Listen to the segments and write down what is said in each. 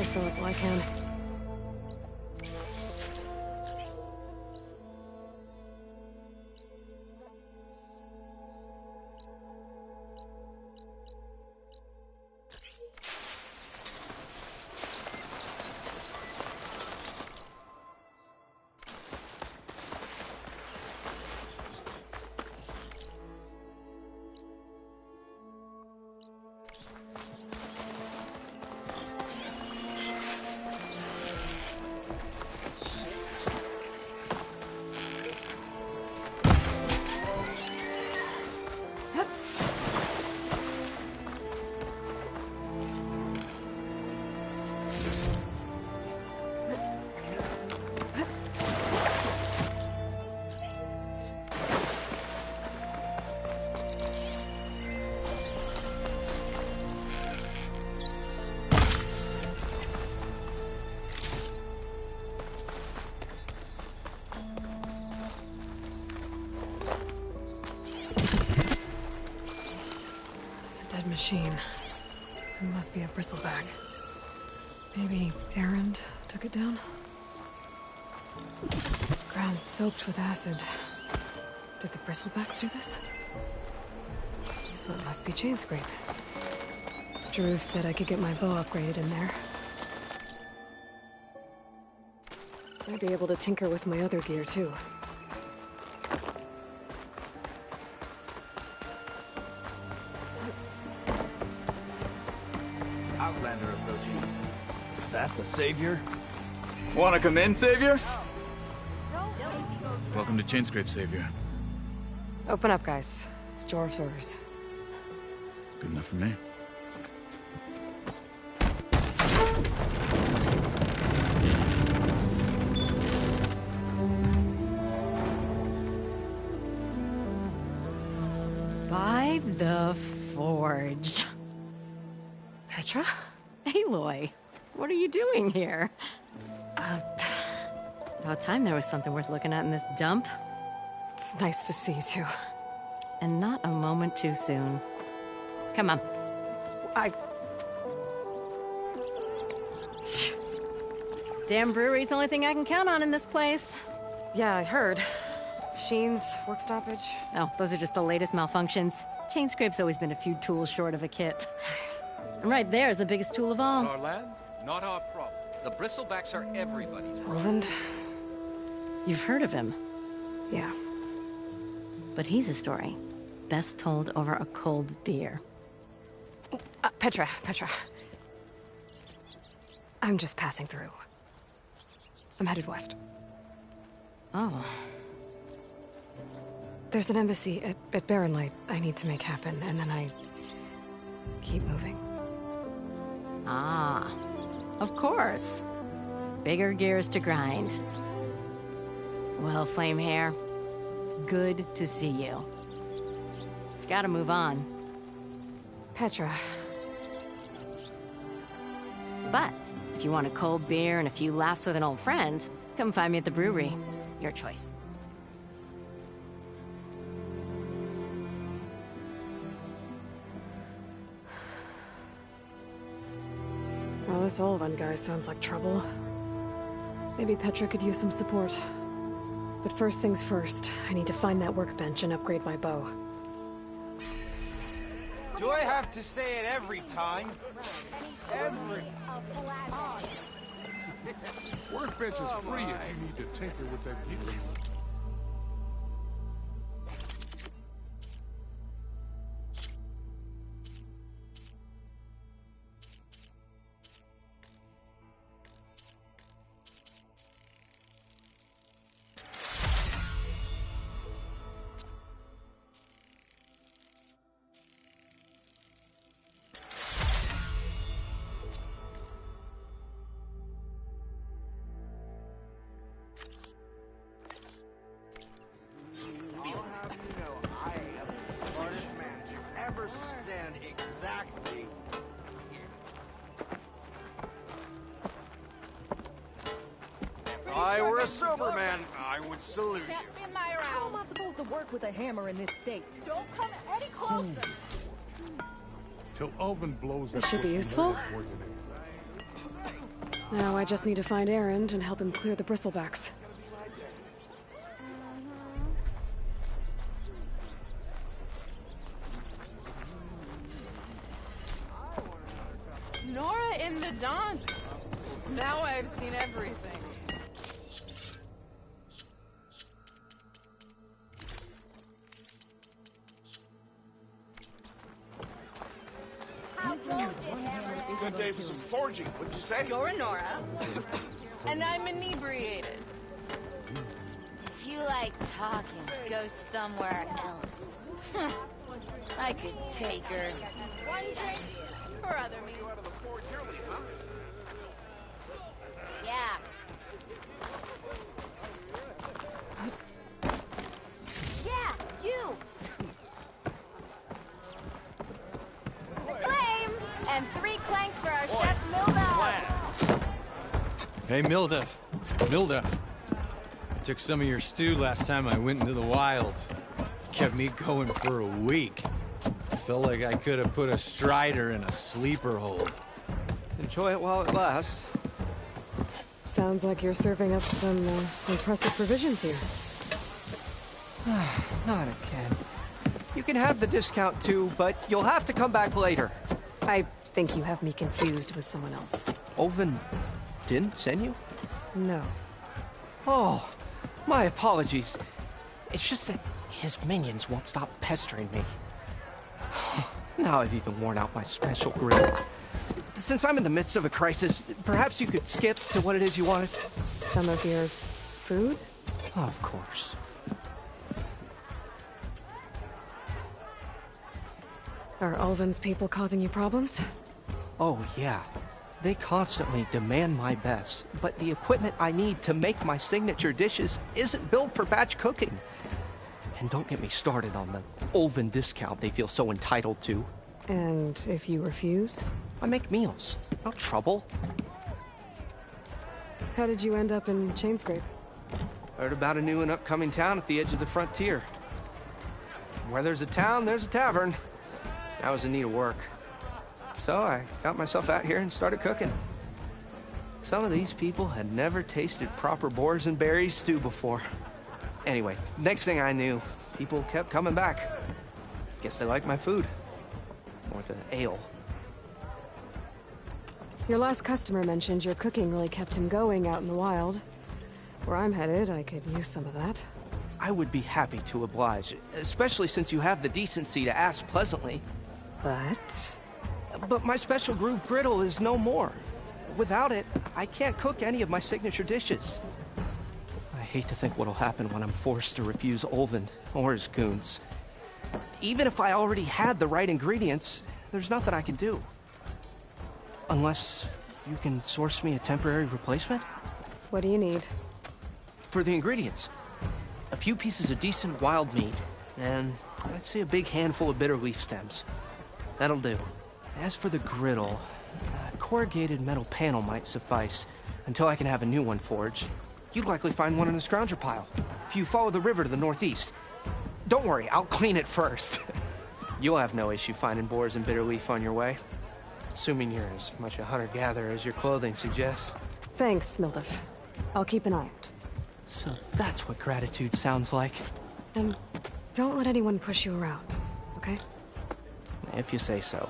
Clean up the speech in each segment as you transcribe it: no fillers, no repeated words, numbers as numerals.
fill up while I can. Machine. It must be a bristleback. Maybe Errand took it down? Ground soaked with acid. Did the bristlebacks do this? Well, it must be chain scrape. Drew said I could get my bow upgraded in there. I'd be able to tinker with my other gear, too. Outlander approaching. Is that the Savior? Wanna come in, Savior? Welcome to Chainscrape, Savior. Open up, guys. Jor's orders. Good enough for me. By the Forge. Petra? Aloy, what are you doing here? About time there was something worth looking at in this dump. It's nice to see you, too. And not a moment too soon. Come on. Damn brewery's the only thing I can count on in this place. Yeah, I heard. Machines, work stoppage. Oh, those are just the latest malfunctions. Chainscrape's always been a few tools short of a kit. And right there is the biggest tool of all. Our land, not our problem. The bristlebacks are everybody's problem. Roland? You've heard of him. Yeah. But he's a story best told over a cold beer. Petra. I'm just passing through. I'm headed west. Oh. There's an embassy at Barren Light I need to make happen, and then I keep moving. Ah, of course. Bigger gears to grind. Well, Flamehair, good to see you. You've got to move on. Petra. But if you want a cold beer and a few laughs with an old friend, come find me at the brewery. Your choice. Well, this old one guy sounds like trouble. Maybe Petra could use some support. But first things first, I need to find that workbench and upgrade my bow. Do I have to say it every time? Every... Workbench is free if you need to tinker with that gear. If I were a sober man, I would salute you. How am I supposed to work with a hammer in this state? Don't come any closer. Till Alvin blows that This should be pussy useful. more than anything. Now I just need to find Aaron and help him clear the bristlebacks. Nora in the Daunt. Now I've seen everything. Good day for some forging, what'd you say? You're Nora. And I'm inebriated. If you like talking, go somewhere else. I could take her. One drink for other me. Yeah. Yeah, you! Flame! And 3 clanks for our chef Milda! Hey, Milda. Milda. I took some of your stew last time I went into the wilds. Kept me going for a week. Felt like I could have put a strider in a sleeper hold. Enjoy it while it lasts. Sounds like you're serving up some impressive provisions here. Not again. You can have the discount too, but you'll have to come back later. I think you have me confused with someone else. Oven didn't send you? No. Oh, my apologies. It's just that his minions won't stop pestering me. Now I've even worn out my special grill. Since I'm in the midst of a crisis, perhaps you could skip to what it is you wanted? Some of your food? Of course. Are Ulvin's people causing you problems? Oh, yeah. They constantly demand my best, but the equipment I need to make my signature dishes isn't built for batch cooking. And don't get me started on the Ulvin discount they feel so entitled to. And if you refuse? I make meals. No trouble. How did you end up in Chainscrape? Heard about a new and upcoming town at the edge of the frontier. Where there's a town, there's a tavern. I was in need of work. So I got myself out here and started cooking. Some of these people had never tasted proper boars and berries stew before. Anyway, next thing I knew, people kept coming back. Guess they liked my food. Or the ale. Your last customer mentioned your cooking really kept him going out in the wild. Where I'm headed, I could use some of that. I would be happy to oblige, especially since you have the decency to ask pleasantly. But my special groove griddle is no more. Without it, I can't cook any of my signature dishes. I hate to think what'll happen when I'm forced to refuse Ulvin or his goons. Even if I already had the right ingredients, there's nothing I can do. Unless you can source me a temporary replacement? What do you need? For the ingredients, a few pieces of decent wild meat, and I'd say a big handful of bitter leaf stems. That'll do. As for the griddle, a corrugated metal panel might suffice until I can have a new one forged. You'd likely find one in a scrounger pile, if you follow the river to the northeast. Don't worry, I'll clean it first. You'll have no issue finding boars and bitter leaf on your way. Assuming you're as much a hunter-gatherer as your clothing suggests. Thanks, Mildif. I'll keep an eye out. So that's what gratitude sounds like. And don't let anyone push you around, okay? If you say so.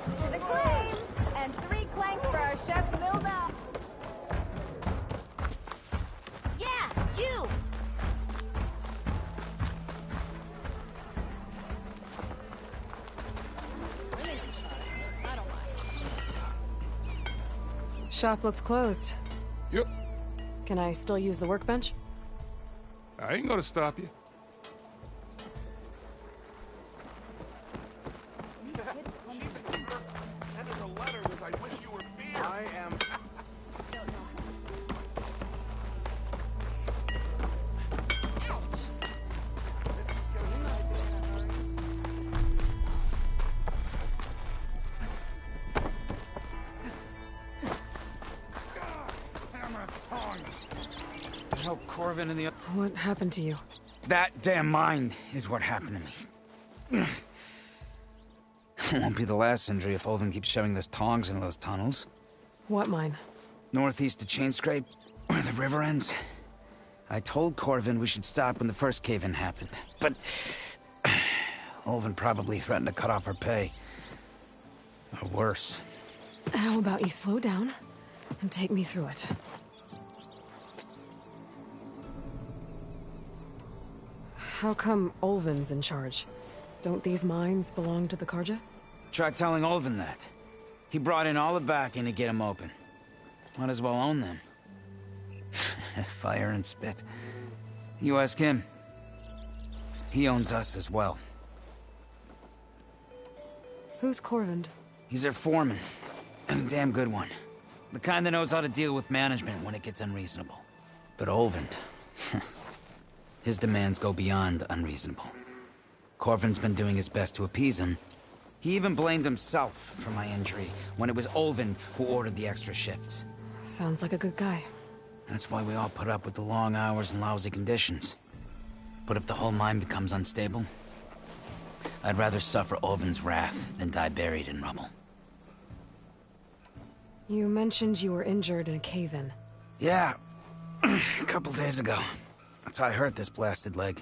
To the claim! And 3 clanks for our chef Milda! Yeah, you! Shop looks closed. Yep. Can I still use the workbench? I ain't gonna stop you. Help Corvin and the other. What happened to you? That damn mine is what happened to me. Won't be the last injury if Olvin keeps shoving those tongs into those tunnels. What mine? Northeast of Chainscrape, where the river ends. I told Corvin we should stop when the first cave-in happened, but... Olvin probably threatened to cut off her pay. Or worse. How about you slow down and take me through it? How come Olvin's in charge? Don't these mines belong to the Karja? Try telling Olvin that. He brought in all the backing to get him open. Might as well own them. Fire and spit. You ask him. He owns us as well. Who's Corvind? He's their foreman. And a damn good one. The kind that knows how to deal with management when it gets unreasonable. But Olvind... his demands go beyond unreasonable. Corvin's been doing his best to appease him. He even blamed himself for my injury, when it was Olvin who ordered the extra shifts. Sounds like a good guy. That's why we all put up with the long hours and lousy conditions. But if the whole mine becomes unstable, I'd rather suffer Olvin's wrath than die buried in rubble. You mentioned you were injured in a cave-in. Yeah, a couple days ago. That's how I hurt this blasted leg.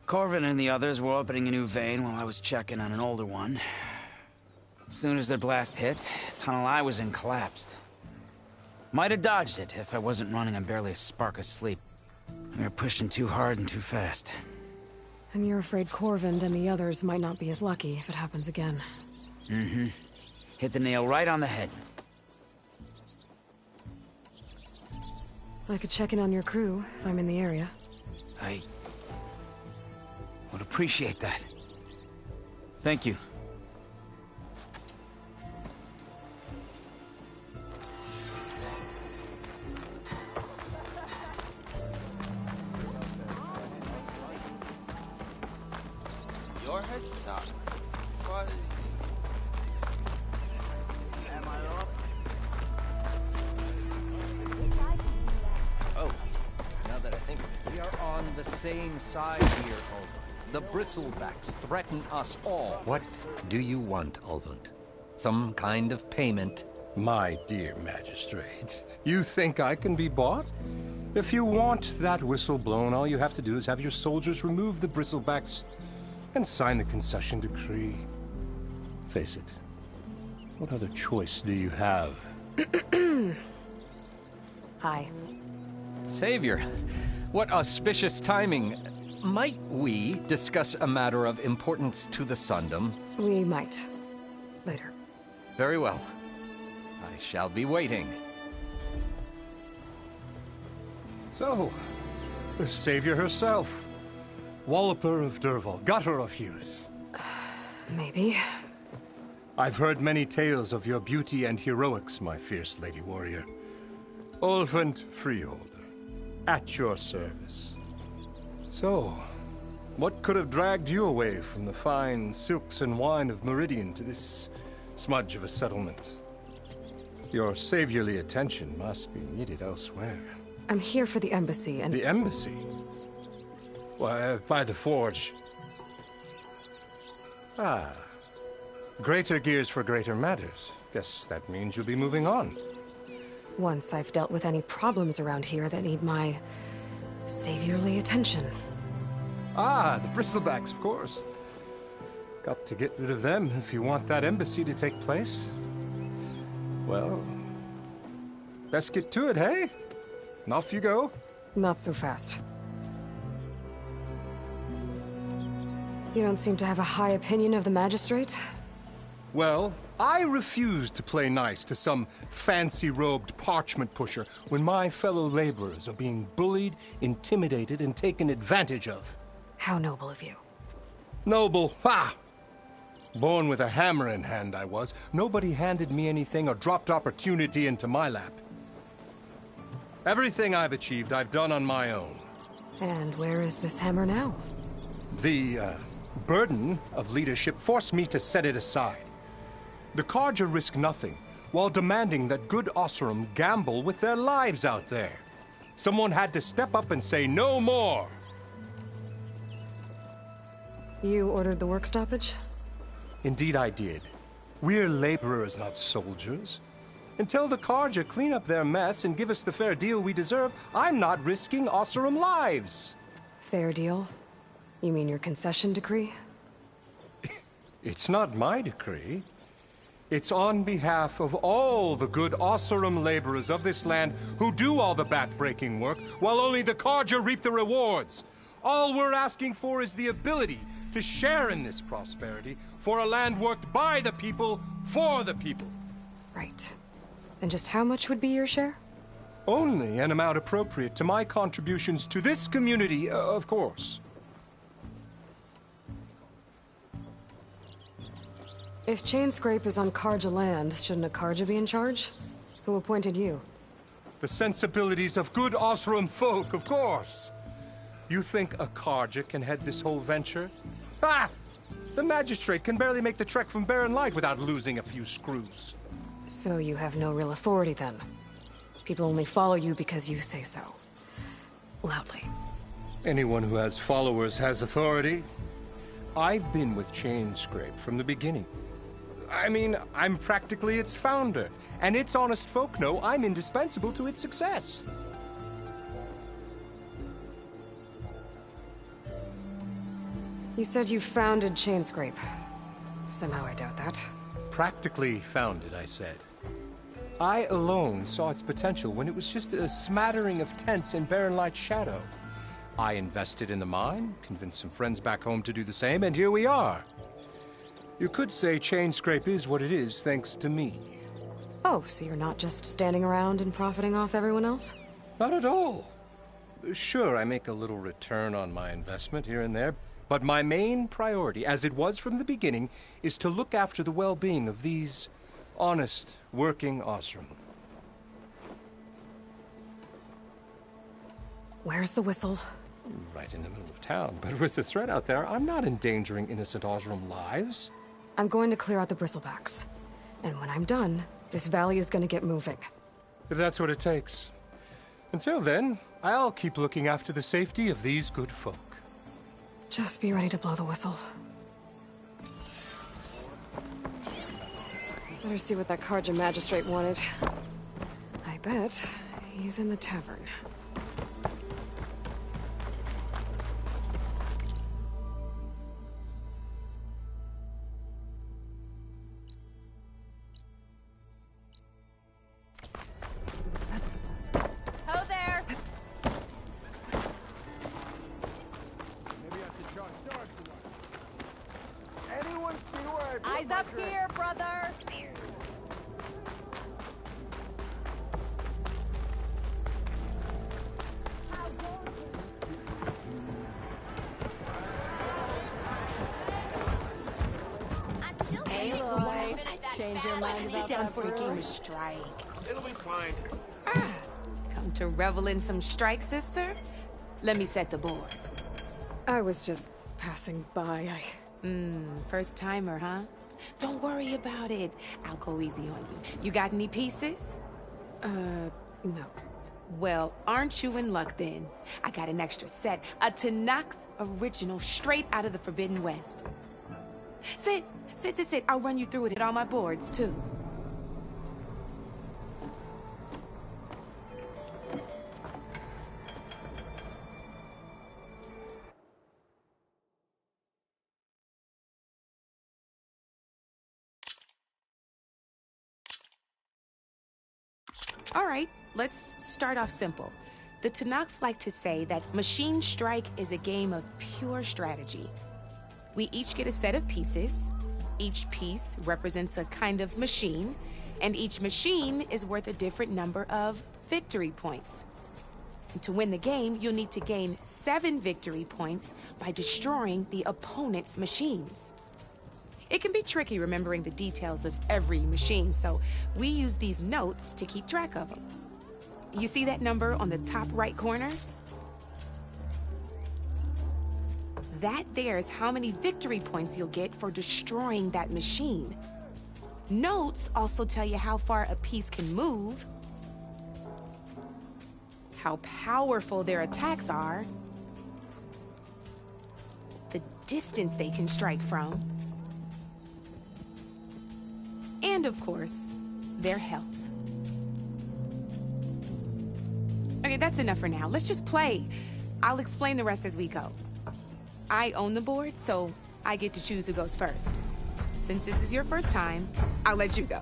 Corvin and the others were opening a new vein while I was checking on an older one. As soon as their blast hit, the tunnel I was in collapsed. Might have dodged it if I wasn't running on barely a spark of sleep. We were pushing too hard and too fast. And you're afraid Corvind and the others might not be as lucky if it happens again. Mm-hmm. Hit the nail right on the head. I could check in on your crew if I'm in the area. I would appreciate that. Thank you. Your head? Nah. What? Am I up? Oh, now that I think of it, we are on the same side here, Olvund. The bristlebacks threaten us all. What do you want, Olvund? Some kind of payment? My dear magistrate, you think I can be bought? If you want that whistle blown, all you have to do is have your soldiers remove the bristlebacks and sign the concession decree. Face it, what other choice do you have? Hi. Savior, what auspicious timing. Might we discuss a matter of importance to the Sundom? We might. Later. Very well. I shall be waiting. So, the Savior herself. Walloper of Derval, gutter of youth. Maybe. I've heard many tales of your beauty and heroics, my fierce lady warrior. Olvund Freeholder, at your service. So, what could have dragged you away from the fine silks and wine of Meridian to this smudge of a settlement? Your saviorly attention must be needed elsewhere. I'm here for the embassy and... The embassy? Why, by the forge. Ah. Greater gears for greater matters. Guess that means you'll be moving on. Once I've dealt with any problems around here that need my... saviorly attention. Ah, the bristlebacks, of course. Got to get rid of them if you want that embassy to take place. Well, best get to it, hey? And off you go. Not so fast. You don't seem to have a high opinion of the magistrate? Well, I refuse to play nice to some fancy-robed parchment pusher when my fellow laborers are being bullied, intimidated, and taken advantage of. How noble of you. Noble? Ha! Born with a hammer in hand, I was. Nobody handed me anything or dropped opportunity into my lap. Everything I've achieved, I've done on my own. And where is this hammer now? The, burden of leadership forced me to set it aside. The Karja risk nothing, while demanding that good Osseram gamble with their lives out there. Someone had to step up and say no more. You ordered the work stoppage? Indeed I did. We're laborers, not soldiers. Until the Carja clean up their mess and give us the fair deal we deserve, I'm not risking Osseram lives. Fair deal? You mean your concession decree? It's not my decree. It's on behalf of all the good Osseram laborers of this land who do all the back-breaking work, while only the Carja reap the rewards. All we're asking for is the ability to share in this prosperity for a land worked by the people, for the people. Right. Then just how much would be your share? Only an amount appropriate to my contributions to this community, of course. If Chainscrape is on Carja land, shouldn't a Carja be in charge? Who appointed you? The sensibilities of good Osseram folk, of course. You think a Carja can head this whole venture? Ah! The magistrate can barely make the trek from Barren Light without losing a few screws. So you have no real authority then? People only follow you because you say so. Loudly. Anyone who has followers has authority. I've been with Chainscrape from the beginning. I mean, I'm practically its founder, and its honest folk know I'm indispensable to its success. You said you founded Chainscrape. Somehow I doubt that. Practically founded, I said. I alone saw its potential when it was just a smattering of tents in Barren Light's shadow. I invested in the mine, convinced some friends back home to do the same, and here we are. You could say Chainscrape is what it is thanks to me. Oh, so you're not just standing around and profiting off everyone else? Not at all. Sure, I make a little return on my investment here and there, but my main priority, as it was from the beginning, is to look after the well-being of these honest, working Osseram. Where's the whistle? Right in the middle of town, but with the threat out there, I'm not endangering innocent Osseram lives. I'm going to clear out the bristlebacks. And when I'm done, this valley is going to get moving. If that's what it takes. Until then, I'll keep looking after the safety of these good folk. Just be ready to blow the whistle. Better see what that Carja magistrate wanted. I bet he's in the tavern. Ho there! Anyone see where I put Eyes my up drink? here, brother! Hey, boys. Change your mind about Sit down that for a game brewery? of strike. It'll be fine. Come to revel in some strike, sister? Let me set the board. I was just passing by. First timer, huh? Don't worry about it. I'll go easy on you. You got any pieces? No. Well, aren't you in luck then? I got an extra set. A Tanakh original straight out of the Forbidden West. Sit. I'll run you through it at all my boards, too. All right, let's start off simple. The Tanakh like to say that Machine Strike is a game of pure strategy. We each get a set of pieces. Each piece represents a kind of machine, and each machine is worth a different number of victory points. And to win the game, you'll need to gain 7 victory points by destroying the opponent's machines. It can be tricky remembering the details of every machine, so we use these notes to keep track of them. You see that number on the top right corner? That there is how many victory points you'll get for destroying that machine. Notes also tell you how far a piece can move, how powerful their attacks are, the distance they can strike from, And of course, their health. Okay, that's enough for now. Let's just play. I'll explain the rest as we go. I own the board, so I get to choose who goes first. Since this is your first time, I'll let you go.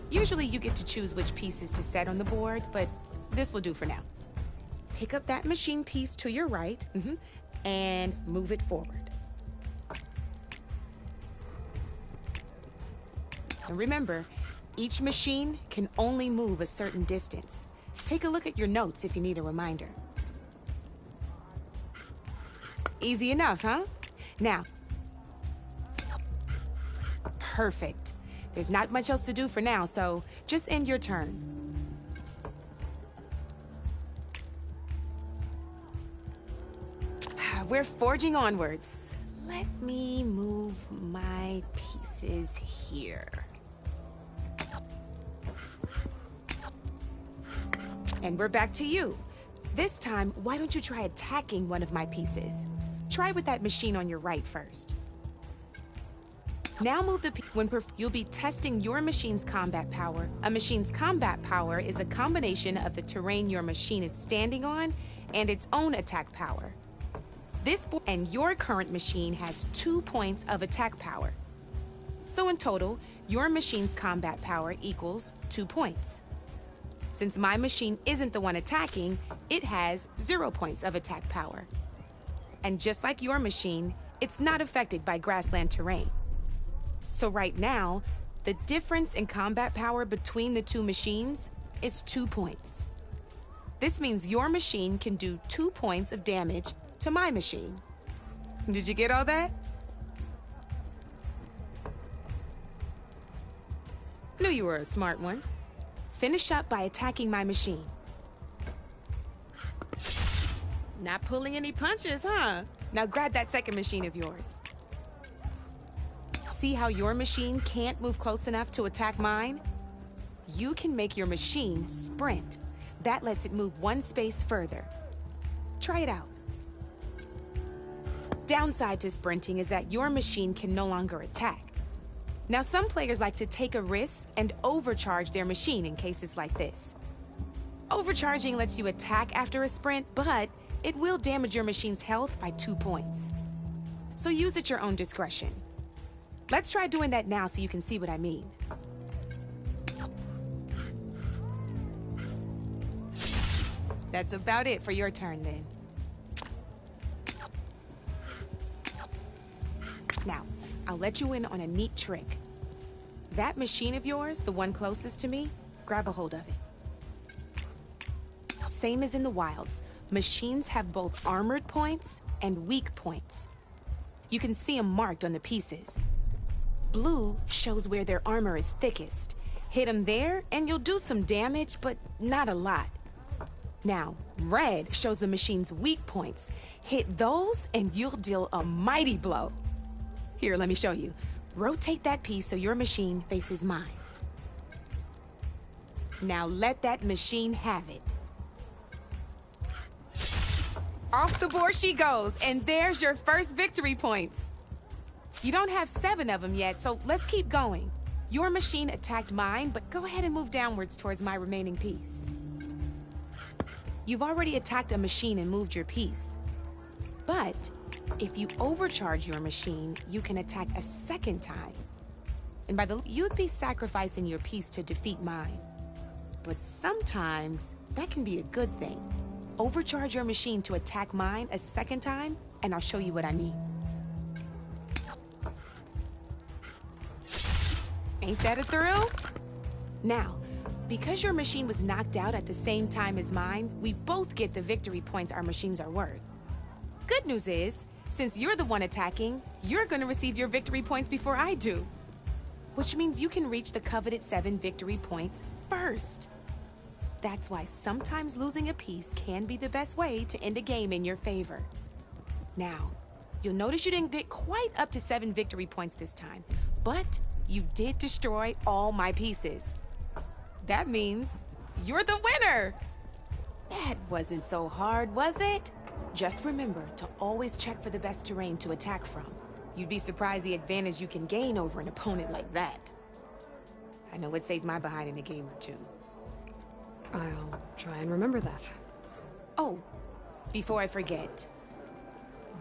Usually you get to choose which pieces to set on the board, but this will do for now. Pick up that machine piece to your right, and move it forward. And remember, each machine can only move a certain distance. Take a look at your notes if you need a reminder. Easy enough, huh? Now. Perfect. There's not much else to do for now, so just end your turn. We're forging onwards. Let me move my pieces here. And we're back to you. This time, why don't you try attacking one of my pieces? Try with that machine on your right first. Now move the you'll be testing your machine's combat power. A machine's combat power is a combination of the terrain your machine is standing on and its own attack power. And your current machine has 2 points of attack power. So in total, your machine's combat power equals 2 points. Since my machine isn't the one attacking, it has 0 points of attack power. And just like your machine, it's not affected by grassland terrain. So right now, the difference in combat power between the two machines is 2 points. This means your machine can do 2 points of damage to my machine. Did you get all that? Knew you were a smart one. Finish up by attacking my machine. Not pulling any punches, huh? Now grab that second machine of yours. See how your machine can't move close enough to attack mine? You can make your machine sprint. That lets it move 1 space further. Try it out. Downside to sprinting is that your machine can no longer attack. Now, some players like to take a risk and overcharge their machine in cases like this. Overcharging lets you attack after a sprint, but it will damage your machine's health by 2 points. So use at your own discretion. Let's try doing that now so you can see what I mean. That's about it for your turn then. Now, I'll let you in on a neat trick. That machine of yours, the one closest to me, grab a hold of it. Same as in the wilds, machines have both armored points and weak points. You can see them marked on the pieces. Blue shows where their armor is thickest. Hit them there and you'll do some damage, but not a lot. Now, red shows the machine's weak points. Hit those and you'll deal a mighty blow. Here, let me show you. Rotate that piece so your machine faces mine. Now let that machine have it. Off the board she goes, and there's your first victory points. You don't have 7 of them yet, so let's keep going. Your machine attacked mine, but go ahead and move downwards towards my remaining piece. You've already attacked a machine and moved your piece. But if you overcharge your machine, you can attack a second time. And by the you'd be sacrificing your piece to defeat mine. But sometimes that can be a good thing. Overcharge your machine to attack mine a second time, and I'll show you what I mean. Ain't that a thrill? Now, because your machine was knocked out at the same time as mine, we both get the victory points our machines are worth. Good news is, since you're the one attacking, you're gonna receive your victory points before I do. Which means you can reach the coveted 7 victory points first. That's why sometimes losing a piece can be the best way to end a game in your favor. Now, you'll notice you didn't get quite up to 7 victory points this time, but you did destroy all my pieces. That means you're the winner! That wasn't so hard, was it? Just remember to always check for the best terrain to attack from. You'd be surprised the advantage you can gain over an opponent like that. I know it saved my behind in a game or two. I'll try and remember that. Oh, before I forget,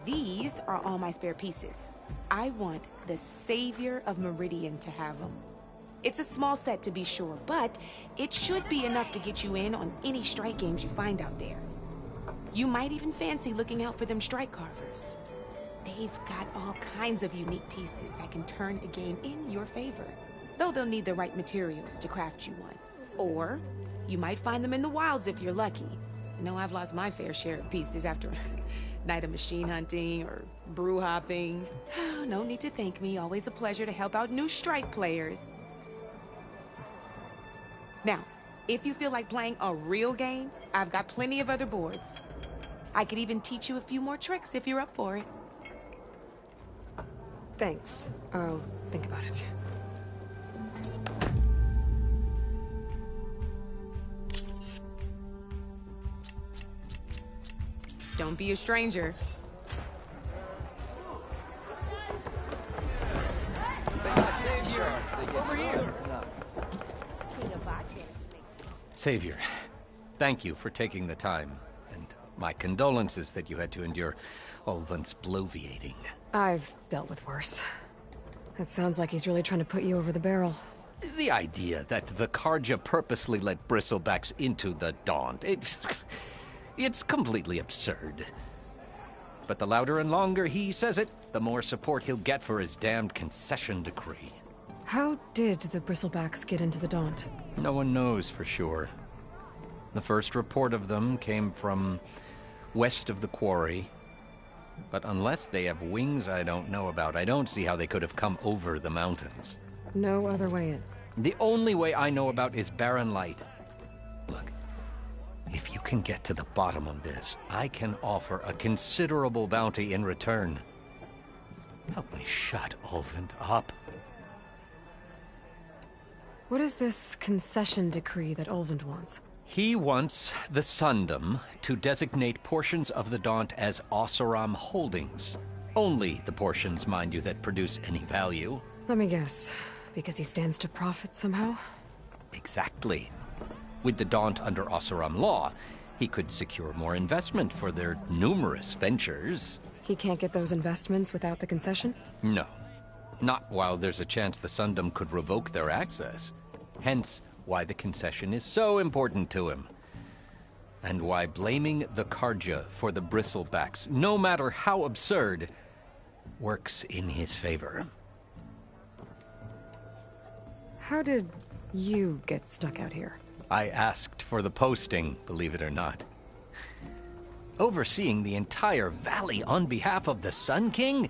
these are all my spare pieces. I want the Savior of Meridian to have them. It's a small set to be sure, but it should be enough to get you in on any strike games you find out there. You might even fancy looking out for them strike carvers. They've got all kinds of unique pieces that can turn a game in your favor, though they'll need the right materials to craft you one. Or you might find them in the wilds if you're lucky. I know I've lost my fair share of pieces after a night of machine hunting or brew hopping. No need to thank me. Always a pleasure to help out new strike players. Now, if you feel like playing a real game, I've got plenty of other boards. I could even teach you a few more tricks if you're up for it. Thanks. I'll think about it. Don't be a stranger. Over here. Savior, thank you for taking the time, and my condolences that you had to endure Ulvund's bloviating. I've dealt with worse. It sounds like he's really trying to put you over the barrel. The idea that the Karja purposely let bristlebacks into the Daunt, it's completely absurd. But the louder and longer he says it, the more support he'll get for his damned concession decree. How did the bristlebacks get into the Daunt? No one knows for sure. The first report of them came from west of the quarry. But unless they have wings I don't know about, I don't see how they could have come over the mountains. No other way in. The only way I know about is Barren Light. Look, if you can get to the bottom of this, I can offer a considerable bounty in return. Help me shut Ulvund up. What is this concession decree that Ulvund wants? He wants the Sundom to designate portions of the Daunt as Oseram holdings. Only the portions, mind you, that produce any value. Let me guess. Because he stands to profit somehow? Exactly. With the Daunt under Oseram law, he could secure more investment for their numerous ventures. He can't get those investments without the concession? No. Not while there's a chance the Sundom could revoke their access. Hence, why the concession is so important to him. And why blaming the Karja for the bristlebacks, no matter how absurd, works in his favor. How did you get stuck out here? I asked for the posting, believe it or not. Overseeing the entire valley on behalf of the Sun King?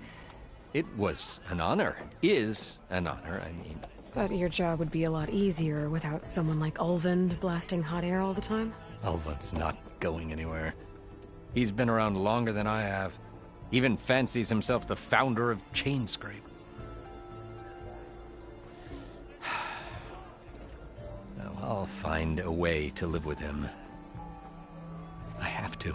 It was an honor. Is an honor, I mean. But your job would be a lot easier without someone like Ulvund blasting hot air all the time? Ulvund's not going anywhere. He's been around longer than I have. Even fancies himself the founder of Chainscrape. Now, I'll find a way to live with him. I have to.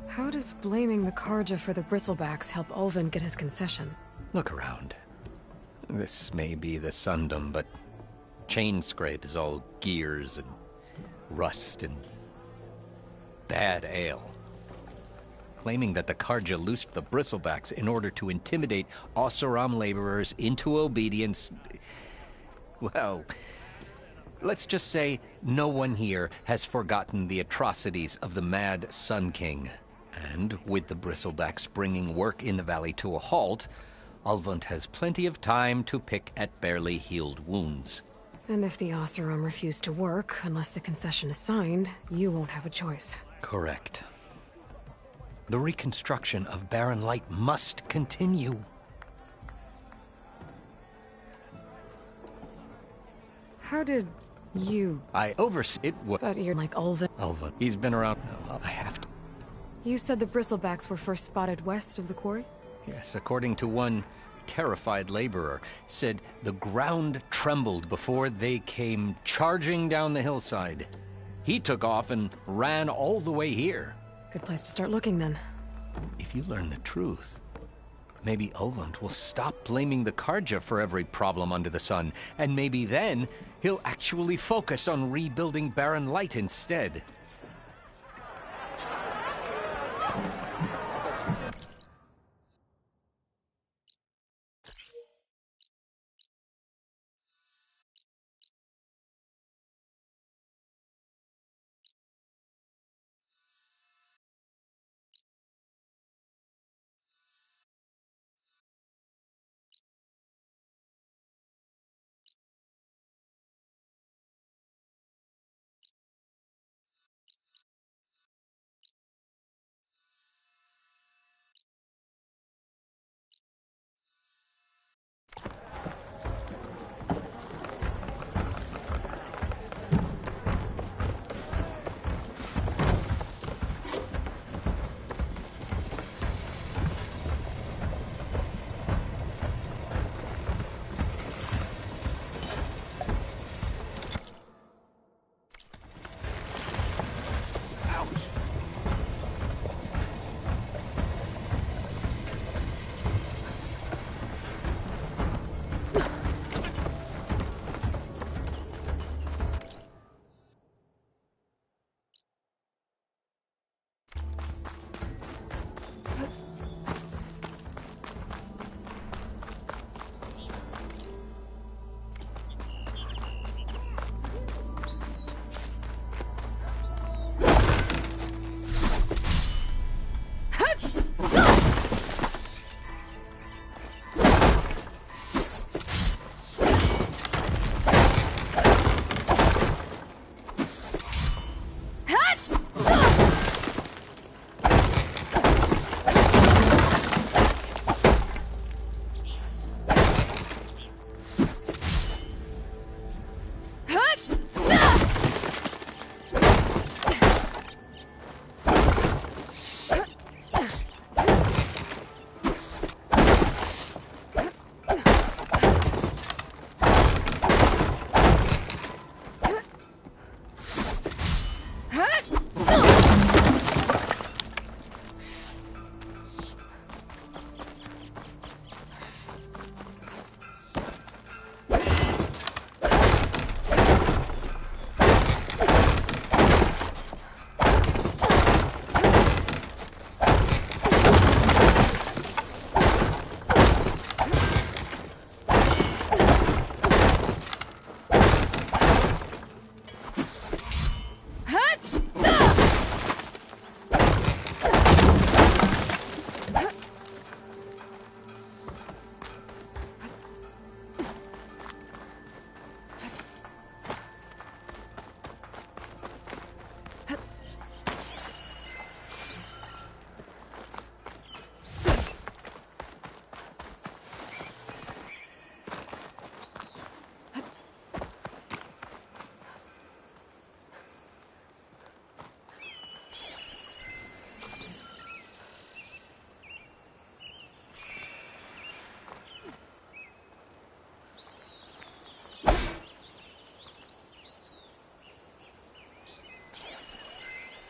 How does blaming the Karja for the bristlebacks help Ulvund get his concession? Look around. This may be the Sundom, but Chainscrape is all gears and rust and bad ale. Claiming that the Karja loosed the bristlebacks in order to intimidate Oseram laborers into obedience. Well, let's just say no one here has forgotten the atrocities of the mad Sun King. And with the bristlebacks bringing work in the valley to a halt, Ulvund has plenty of time to pick at barely healed wounds. And if the Oseram refuse to work, unless the concession is signed, you won't have a choice. Correct. The reconstruction of Barren Light must continue. How did you... I oversee it. But you're like Ulvund. Ulvund. He's been around. I have to. You said the bristlebacks were first spotted west of the quarry? Yes, according to one terrified laborer, said the ground trembled before they came charging down the hillside. He took off and ran all the way here. Good place to start looking, then. If you learn the truth, Maybe Ulvund will stop blaming the Karja for every problem under the sun, and maybe then he'll actually focus on rebuilding Barren Light instead.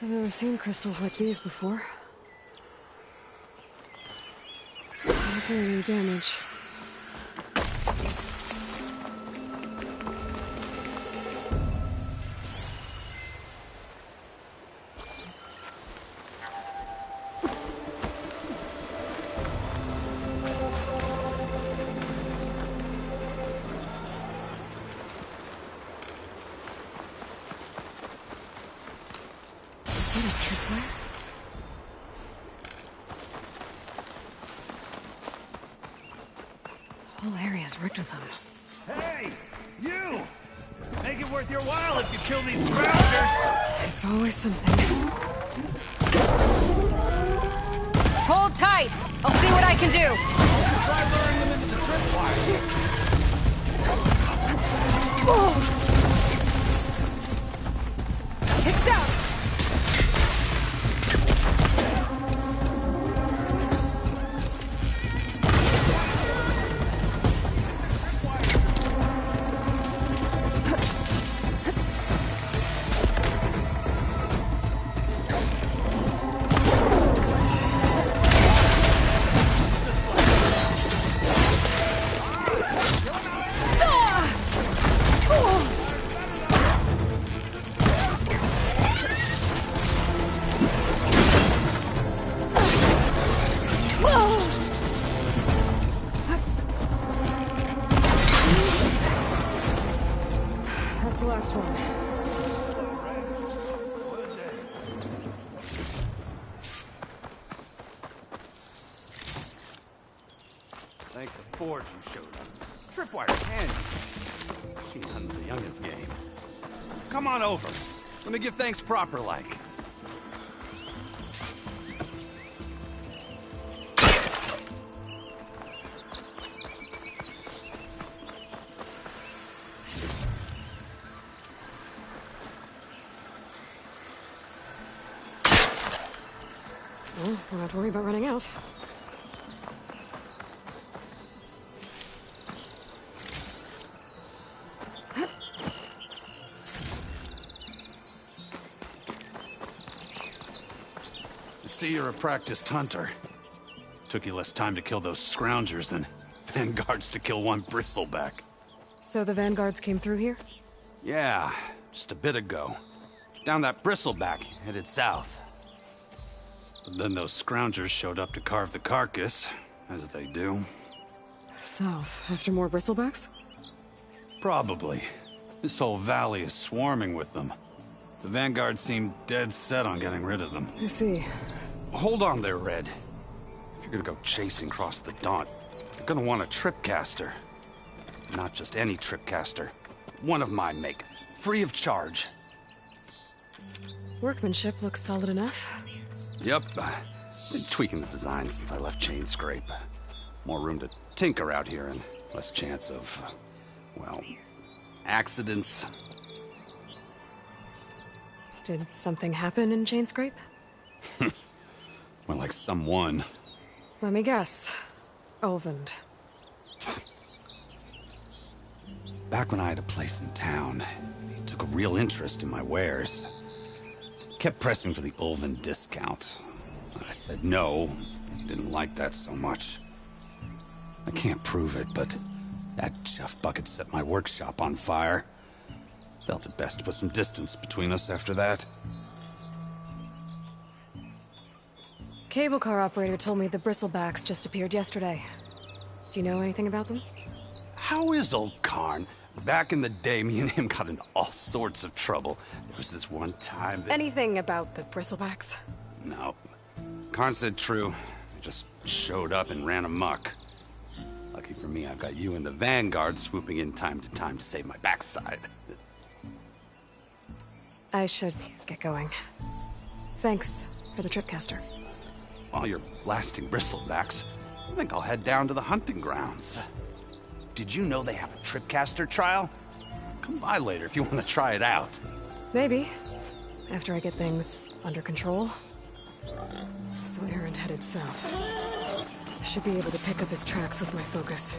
I've never seen crystals like these before. Not doing any damage. Whole area's rigged with them. Hey! You! Make it worth your while if you kill these scroungers! It's always something. Hold tight! I'll see what I can do! Try luring them into the tripwire! It's down! Thank the Forge you showed up. Tripwire handy. She hunts the youngest game. Come on over. Let me give thanks proper like. Well, we don't have to worry about running out. See, you're a practiced hunter. Took you less time to kill those scroungers than vanguards to kill one bristleback. So the vanguards came through here? Yeah, just a bit ago. Down that bristleback, headed south. But then those scroungers showed up to carve the carcass, as they do. South, after more bristlebacks? Probably. This whole valley is swarming with them. The vanguard seemed dead set on getting rid of them. I see. Hold on there, Red. If you're gonna go chasing across the Daunt, you're gonna want a tripcaster. Not just any tripcaster. One of my make. Free of charge. Workmanship looks solid enough. Yep. Been tweaking the design since I left Chain Scrape. More room to tinker out here and less chance of, well, accidents. Did something happen in Chain Scrape? Well, like someone. Let me guess. Ulvund. Back when I had a place in town, he took a real interest in my wares. Kept pressing for the Ulvund discount. I said no. He didn't like that so much. I can't prove it, but that chuff bucket set my workshop on fire. Felt it best to put some distance between us after that. Cable car operator told me the bristlebacks just appeared yesterday. Do you know anything about them? How is old Karn? Back in the day, me and him got into all sorts of trouble. There was this one time that... Anything about the bristlebacks? No. Karn said true. Just showed up and ran amok. Lucky for me, I've got you and the Vanguard swooping in time to save my backside. I should get going. Thanks for the tripcaster. While you're blasting bristlebacks, I think I'll head down to the hunting grounds. Did you know they have a tripcaster trial? Come by later if you want to try it out. Maybe. After I get things under control. So Errand headed south. I should be able to pick up his tracks with my focus.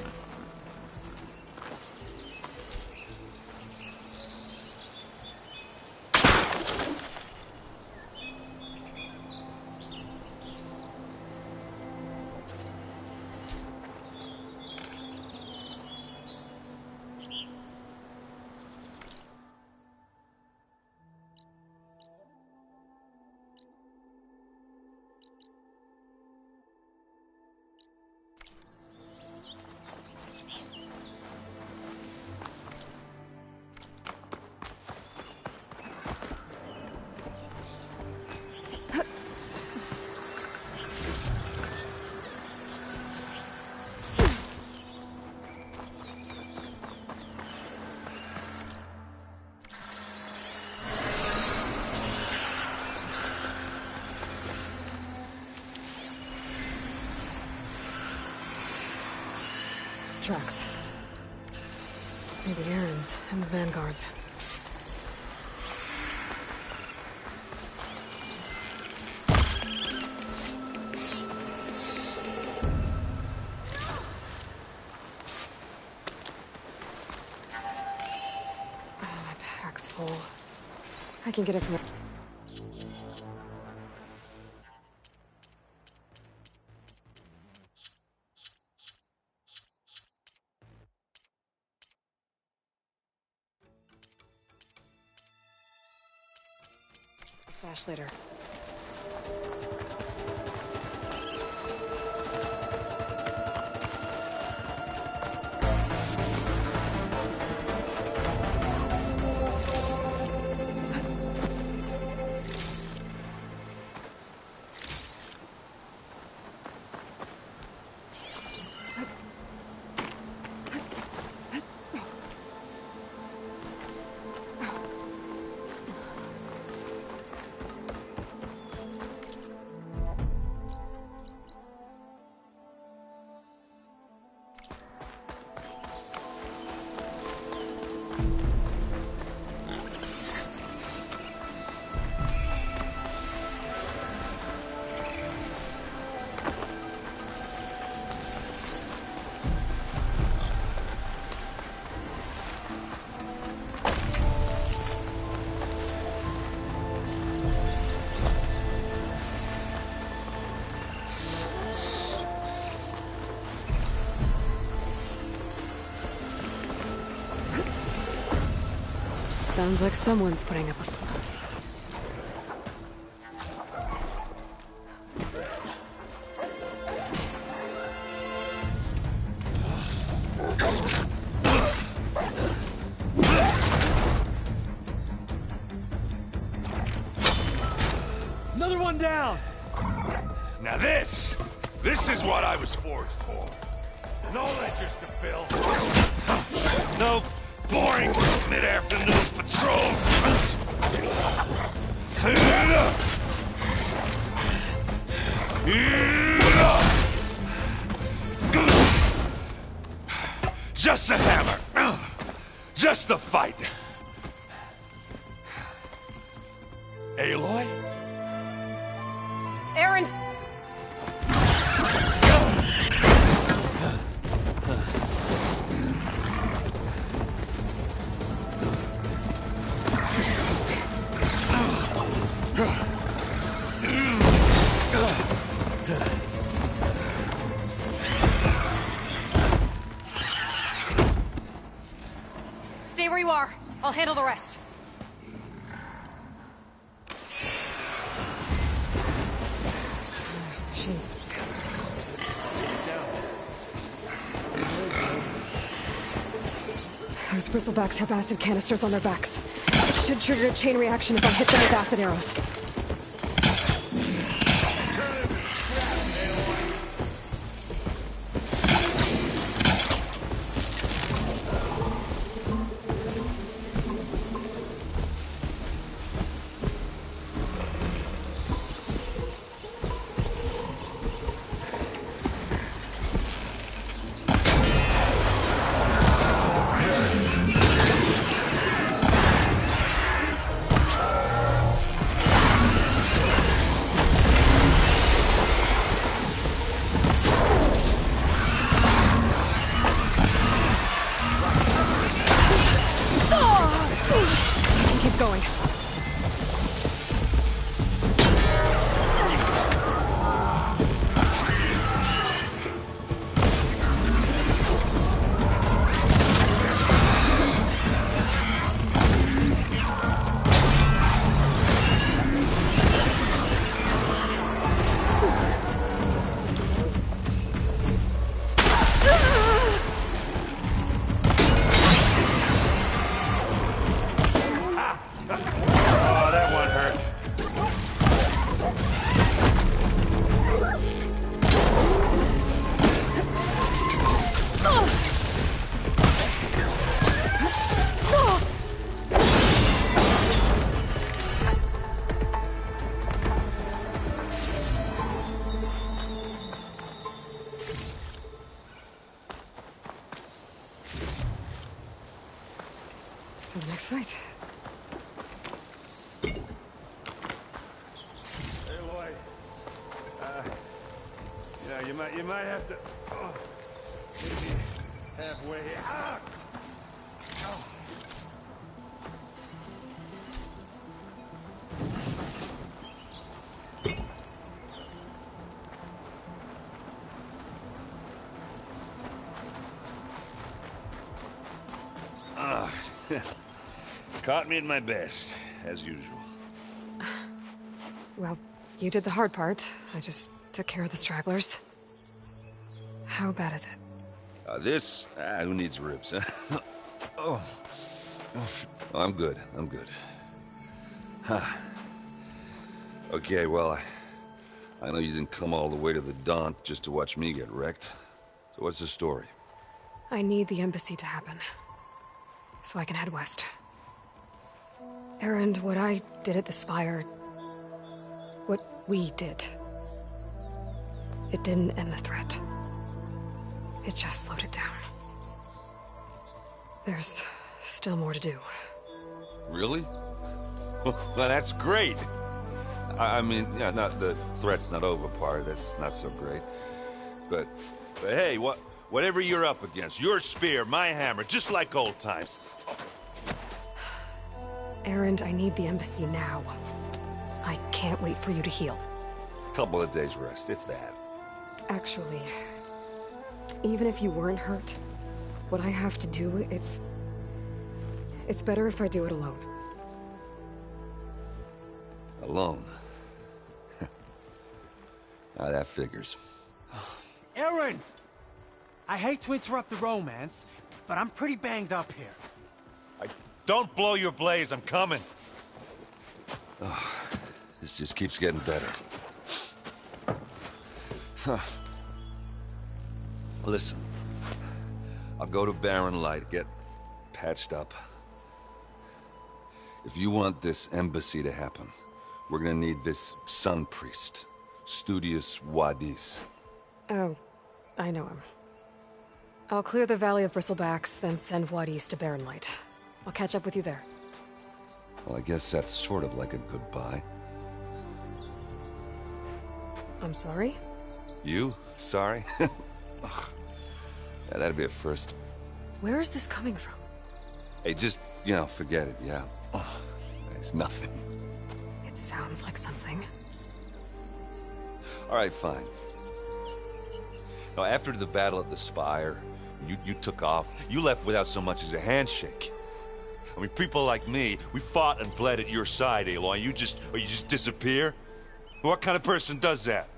Tracks. Maybe Aaron's and the Vanguard's. Oh, my pack's full. I can get it from... Stash later. Sounds like someone's putting up a fight. Another one down! Now this is what I was forced for. No ledgers to fill. No boring mid-afternoon patrols. Just the hammer. Just the fight. Aloy? Erend! Stay where you are. I'll handle the rest. Machines. Those bristlebacks have acid canisters on their backs. It should trigger a chain reaction if I hit them with acid arrows. Keep going. For the next fight. Aloy, you might have to, maybe halfway. Ah! Oh. Caught me at my best, as usual. Well, you did the hard part. I just took care of the stragglers. How bad is it? Who needs ribs, huh? Oh. I'm good. Huh. Okay, well, I know you didn't come all the way to the Daunt just to watch me get wrecked. So what's the story? I need the embassy to happen, so I can head west. Erend, what I did at the Spire, what we did, it didn't end the threat. It just slowed it down. There's still more to do. Really? Well, that's great. I mean, yeah, not the threat's not over part. That's not so great. But hey, whatever you're up against, your spear, my hammer, just like old times. Erend, I need the embassy now. I can't wait for you to heal. Couple of days rest, if that. Actually, even if you weren't hurt, what I have to do, it's It's better if I do it alone. Alone? Now that figures. Aaron! I hate to interrupt the romance, but I'm pretty banged up here. Don't blow your blaze, I'm coming. Oh, this just keeps getting better. Huh. Listen, I'll go to Barren Light, get patched up. If you want this embassy to happen, we're gonna need this sun priest, Studius Wadis. Oh, I know him. I'll clear the Valley of Bristlebacks, then send Wadis to Barren Light. I'll catch up with you there. Well, I guess that's sort of like a goodbye. I'm sorry? You? Sorry? Ugh. Yeah, that'd be a first. Where is this coming from? Hey, just, forget it, yeah. Oh, it's nothing. It sounds like something. All right, fine. Now, after the Battle at the Spire, you took off. You left without so much as a handshake. I mean, people like me, we fought and bled at your side, Aloy. You just disappear? What kind of person does that?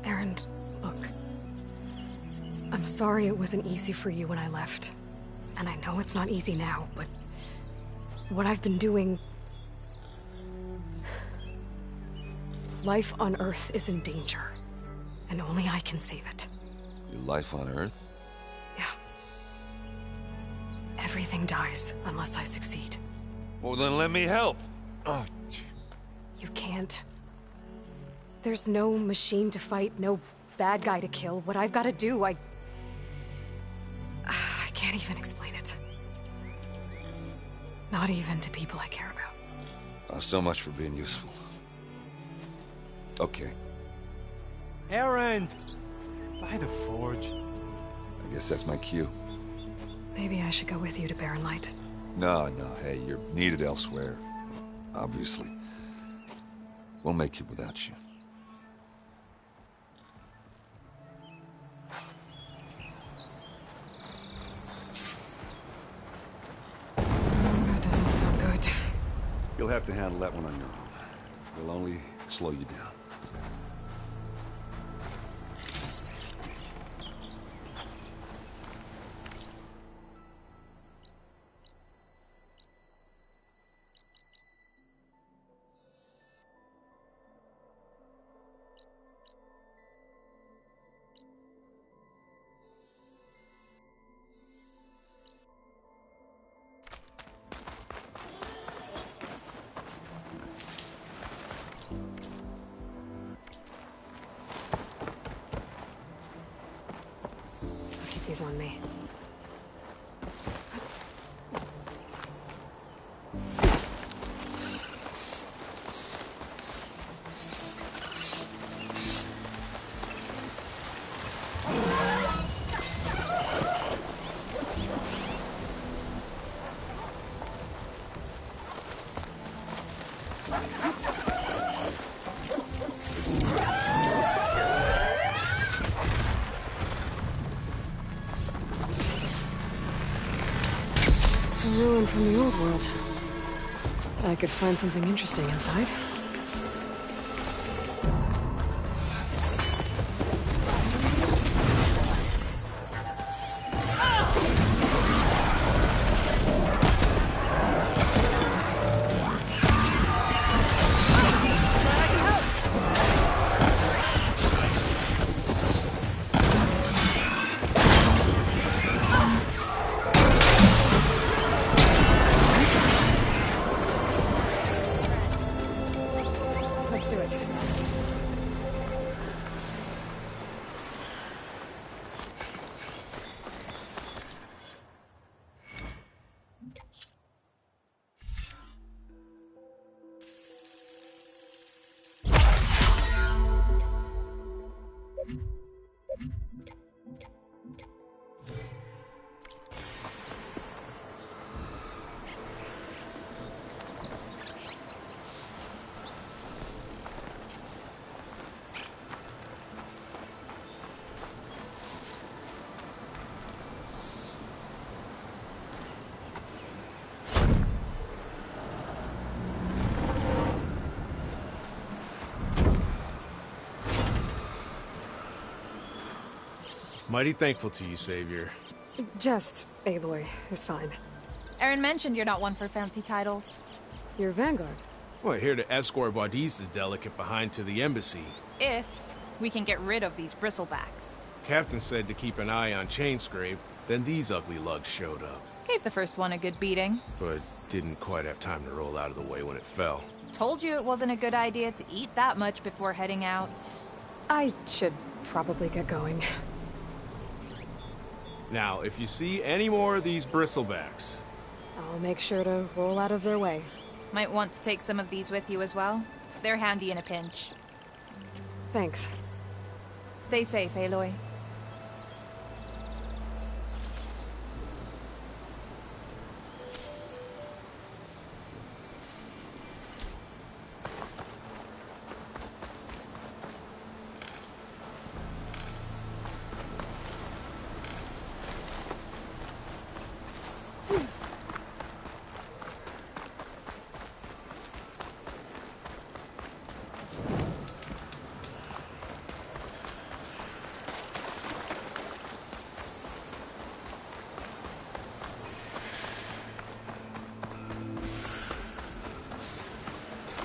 Aaron, look. I'm sorry it wasn't easy for you when I left. And I know it's not easy now, but what I've been doing... Life on Earth is in danger. And only I can save it. Your life on Earth? Yeah. Everything dies unless I succeed. Well, then let me help. Oh. You can't. There's no machine to fight, no bad guy to kill. What I've got to do, I can't even explain it. Not even to people I care about. Oh, so much for being useful. Okay. Aaron! By the forge. I guess that's my cue. Maybe I should go with you to Barren Light. No, hey, you're needed elsewhere. Obviously. We'll make it without you. That doesn't sound good. You'll have to handle that one on your own. It'll only slow you down. He's on me. Ruin from the old world. I could find something interesting inside. Let's do it. Mighty thankful to you, Savior. Just Aloy is fine. Aaron mentioned you're not one for fancy titles. You're Vanguard. Well, here to escort Wadis' delicate behind to the embassy. If we can get rid of these bristlebacks. Captain said to keep an eye on Chainscrape, then these ugly lugs showed up. Gave the first one a good beating. But didn't quite have time to roll out of the way when it fell. Told you it wasn't a good idea to eat that much before heading out. I should probably get going. Now, if you see any more of these bristlebacks... I'll make sure to roll out of their way. Might want to take some of these with you as well. They're handy in a pinch. Thanks. Stay safe, Aloy.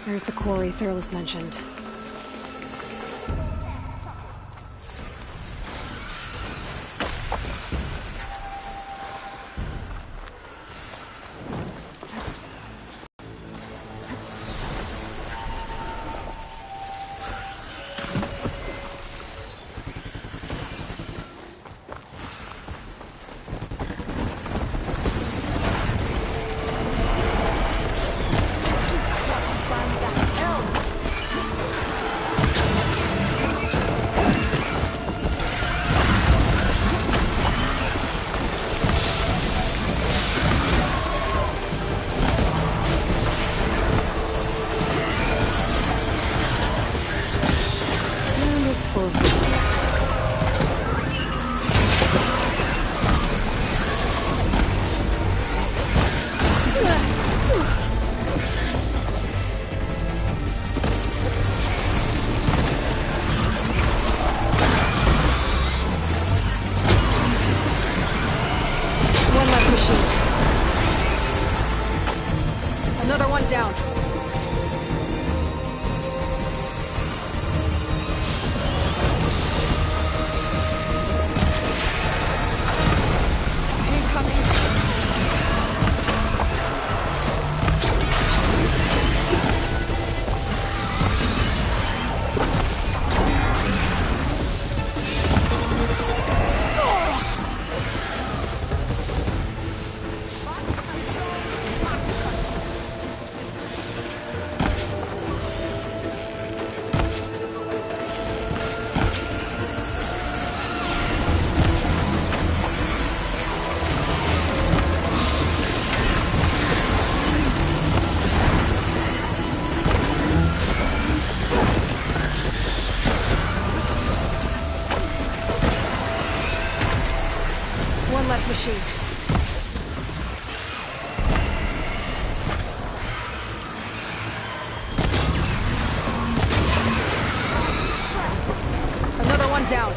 There's the quarry Thurles mentioned. Down. Machine. Another one down.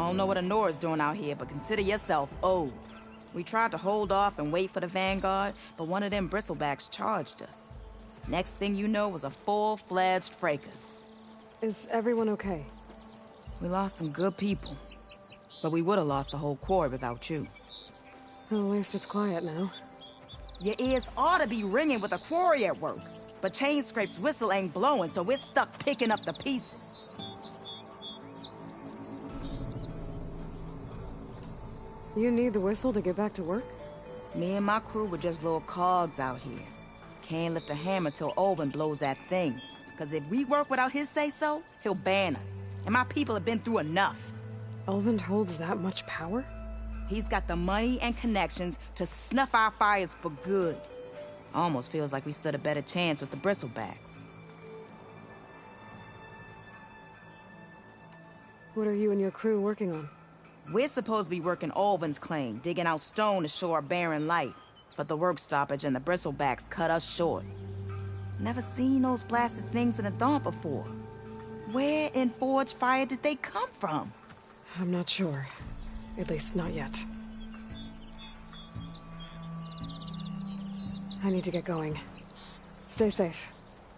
don't know what Honora's doing out here, but consider yourself old. We tried to hold off and wait for the Vanguard, but one of them bristlebacks charged us. Next thing you know was a full-fledged fracas. Is everyone okay? We lost some good people, but we would have lost the whole quarry without you. Well, at least it's quiet now. Your ears ought to be ringing with a quarry at work, but Chainscrape's whistle ain't blowing, so we're stuck picking up the pieces. You need the whistle to get back to work? Me and my crew were just little cogs out here. Can't lift a hammer till Olvin blows that thing. Cause if we work without his say-so, he'll ban us. And my people have been through enough. Olvin holds that much power? He's got the money and connections to snuff our fires for good. Almost feels like we stood a better chance with the bristlebacks. What are you and your crew working on? We're supposed to be working Olvin's claim, digging out stone to show our barren light. But the work stoppage and the bristlebacks cut us short. Never seen those blasted things in a dawn before. Where in Forge Fire did they come from? I'm not sure. At least not yet. I need to get going. Stay safe.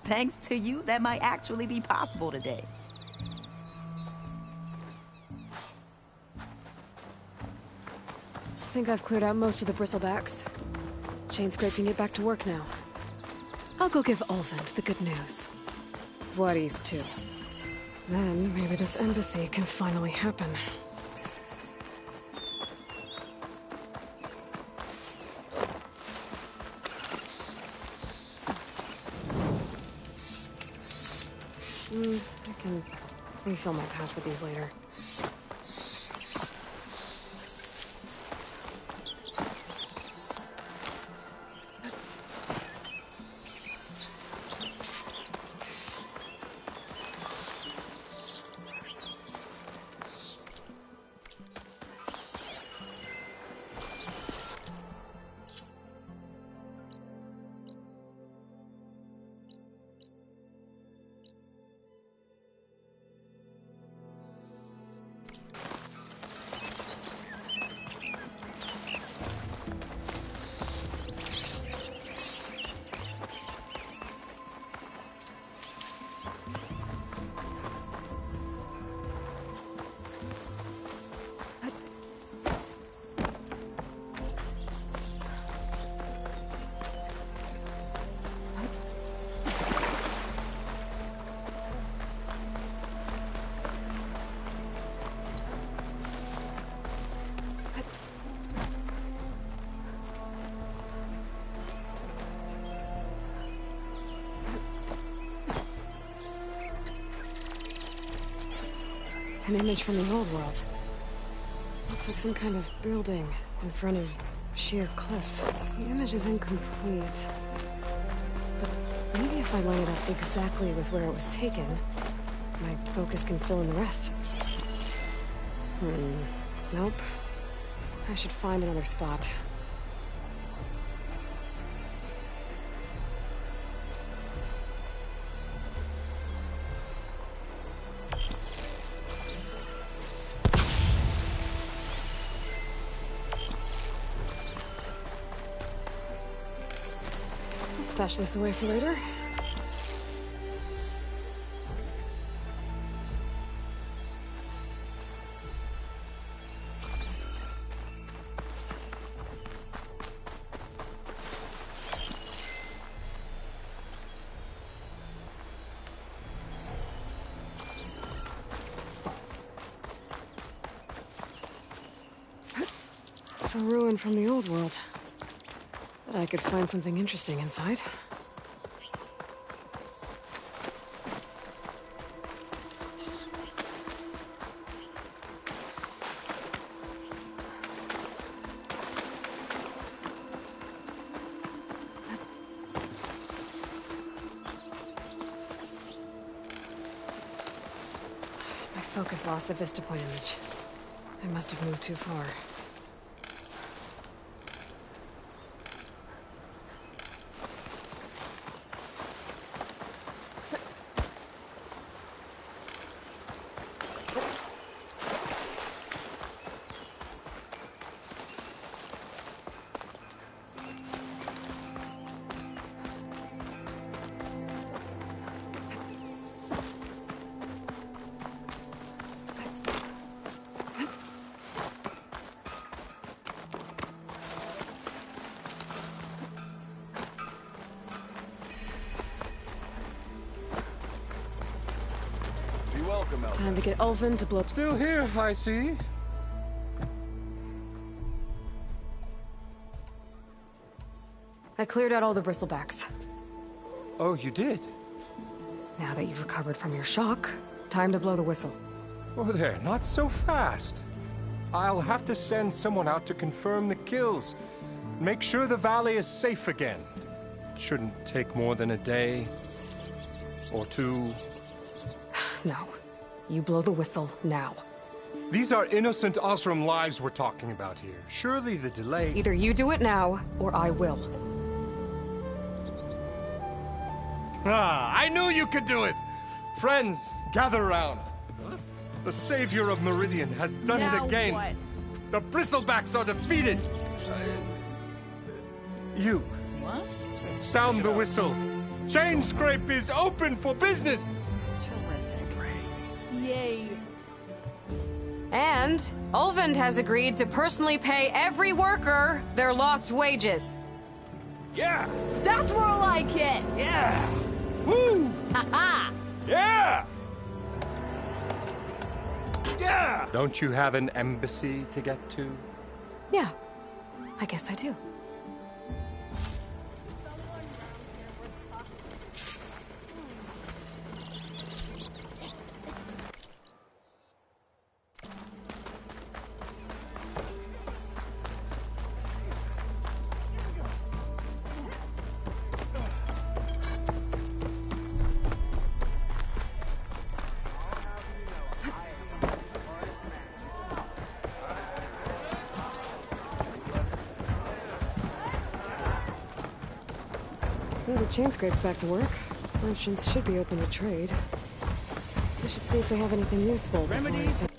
Thanks to you, that might actually be possible today. I think I've cleared out most of the bristlebacks. Chainscrape can get back to work now. I'll go give Olvin the good news. Voorhees too. Then maybe this embassy can finally happen. I can refill my pouch with these later. An image from the old world. Looks like some kind of building in front of sheer cliffs. The image is incomplete. But maybe if I line it up exactly with where it was taken, my focus can fill in the rest. Nope. I should find another spot. Stash this away for later. It's a ruin from the old world. But I could find something interesting inside. My focus lost the vista point image. I must have moved too far. welcome, Elvin. Time to get Ulvin to blow. Still here, I see. I cleared out all the bristlebacks. Oh, you did? Now that you've recovered from your shock, time to blow the whistle. Oh there, not so fast. I'll have to send someone out to confirm the kills. Make sure the valley is safe again. It shouldn't take more than a day. Or two. No. You blow the whistle now. These are innocent Osram lives we're talking about here. Surely the delay... Either you do it now, or I will. Ah, I knew you could do it! Friends, gather round. The savior of Meridian has done it again. What? The bristlebacks are defeated. You. What? Sound the whistle. Chain Scrape is open for business. Terrific. Yay. And Ulvin has agreed to personally pay every worker their lost wages. Yeah! That's more like it! Yeah! Woo! Ha-ha! Yeah! Yeah! Don't you have an embassy to get to? Yeah, I guess I do. Well, the chain scrape's back to work. Merchants should be open to trade. I should see if they have anything useful before I send...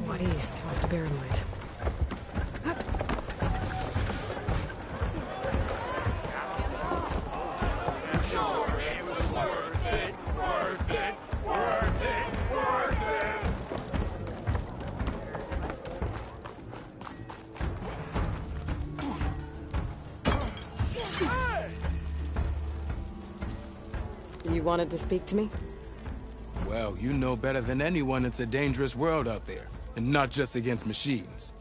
What east? I'll have to bear in mind. You wanted to speak to me? Well, you know better than anyone it's a dangerous world out there, and not just against machines.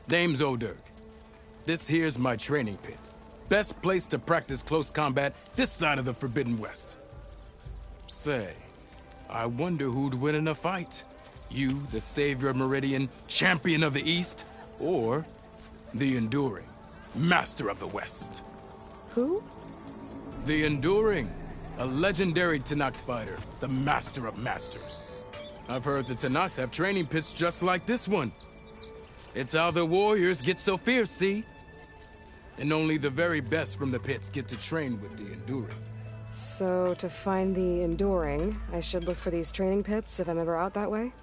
Name's O'Dirk. This here's my training pit. Best place to practice close combat this side of the Forbidden West. Say, I wonder who'd win in a fight. You, the savior of Meridian, champion of the East, or the Enduring, master of the West. Who? The Enduring, a legendary Tenakth fighter, the master of masters. I've heard the Tenakth have training pits just like this one. It's how the warriors get so fierce, see? And only the very best from the pits get to train with the Enduring. So, to find the Enduring, I should look for these training pits if I'm ever out that way?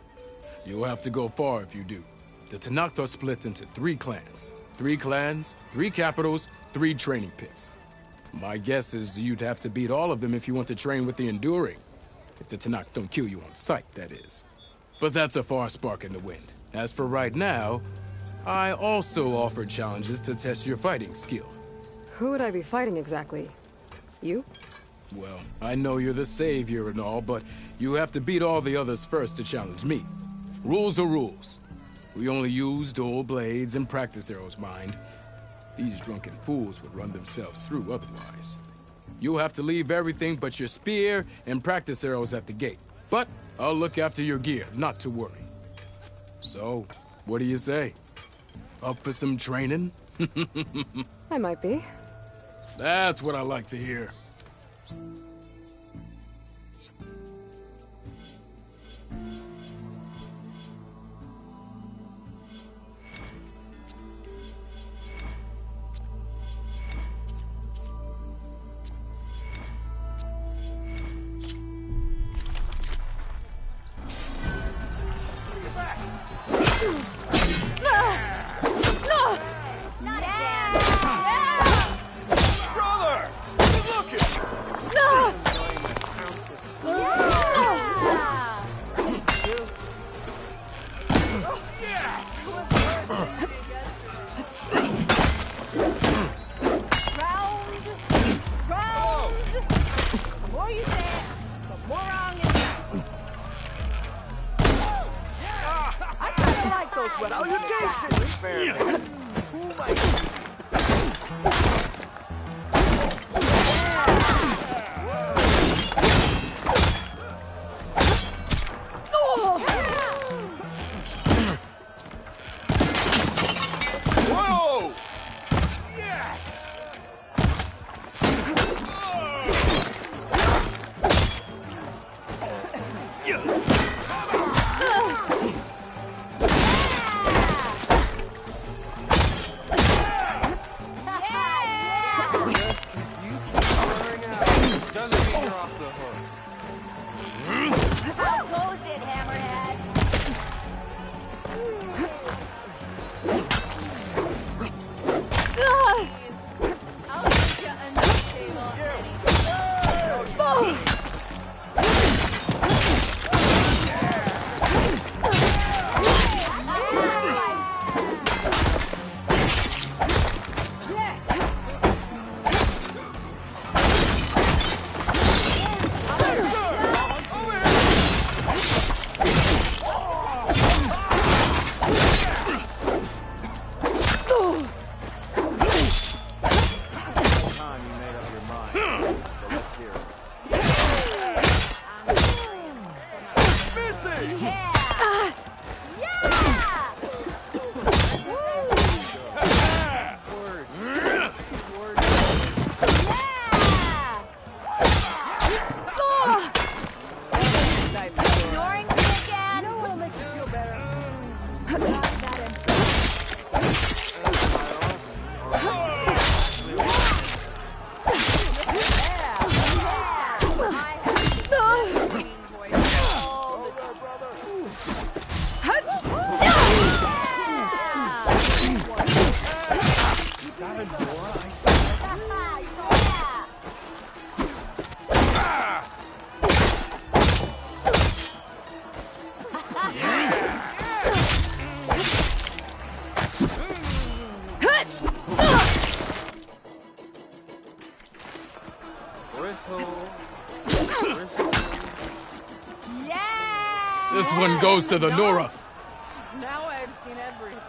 You'll have to go far if you do. The Tenakth are split into 3 clans. 3 clans, 3 capitals, 3 training pits. My guess is you'd have to beat all of them if you want to train with the Enduring. If the Tenakth don't kill you on sight, that is. But that's a far spark in the wind. As for right now, I also offer challenges to test your fighting skill. Who would I be fighting exactly? You? Well, I know you're the savior and all, but you have to beat all the others first to challenge me. Rules are rules. We only use dual blades and practice arrows, mind. These drunken fools would run themselves through otherwise. You'll have to leave everything but your spear and practice arrows at the gate. But I'll look after your gear, not to worry. So, what do you say? Up for some training? I might be. That's what I like to hear. Brother! Good looking! Before you say it, the more wrong is I kinda like those salutations. Fair enough. Whoa! Doesn't mean you're off the hook. How goes it, Hammerhead? I'll get you a new table. Time you made up your mind. So let's hear it. Ignoring me again? You know what'll make you feel better? This one goes to the Nora. Now I've seen everything.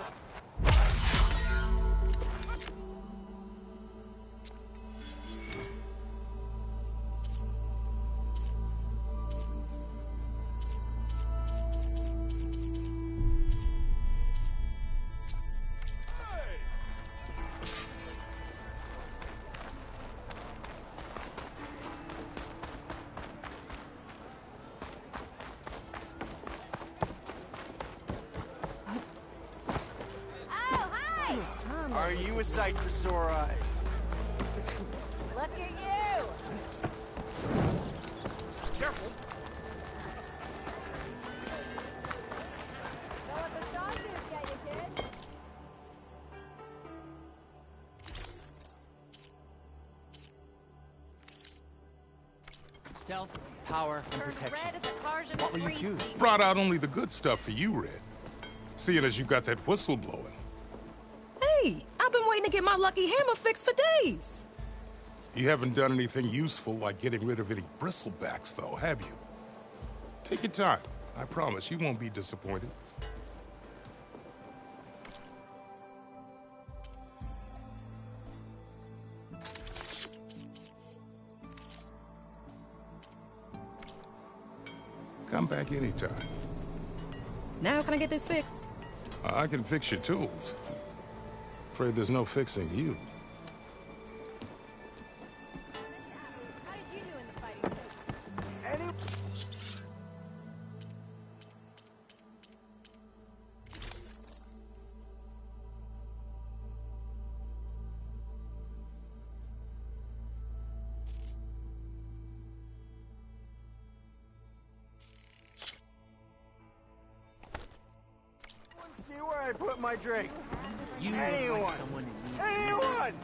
Are you a sight for sore eyes? Look at you! Careful. Know what the sausages get you, kid? Stealth, power, and protection. What will you choose? Brought out only the good stuff for you, Red. Seeing as you got that whistle blowing. Hey, I've been waiting to get my lucky hammer fixed for days. You haven't done anything useful like getting rid of any bristlebacks, though, have you? Take your time. I promise you won't be disappointed. Come back anytime. Now can I get this fixed? I can fix your tools. Afraid there's no fixing you. How did you do in the fighting? See where I put my drink. You Anyone. look like someone in need. Anyone!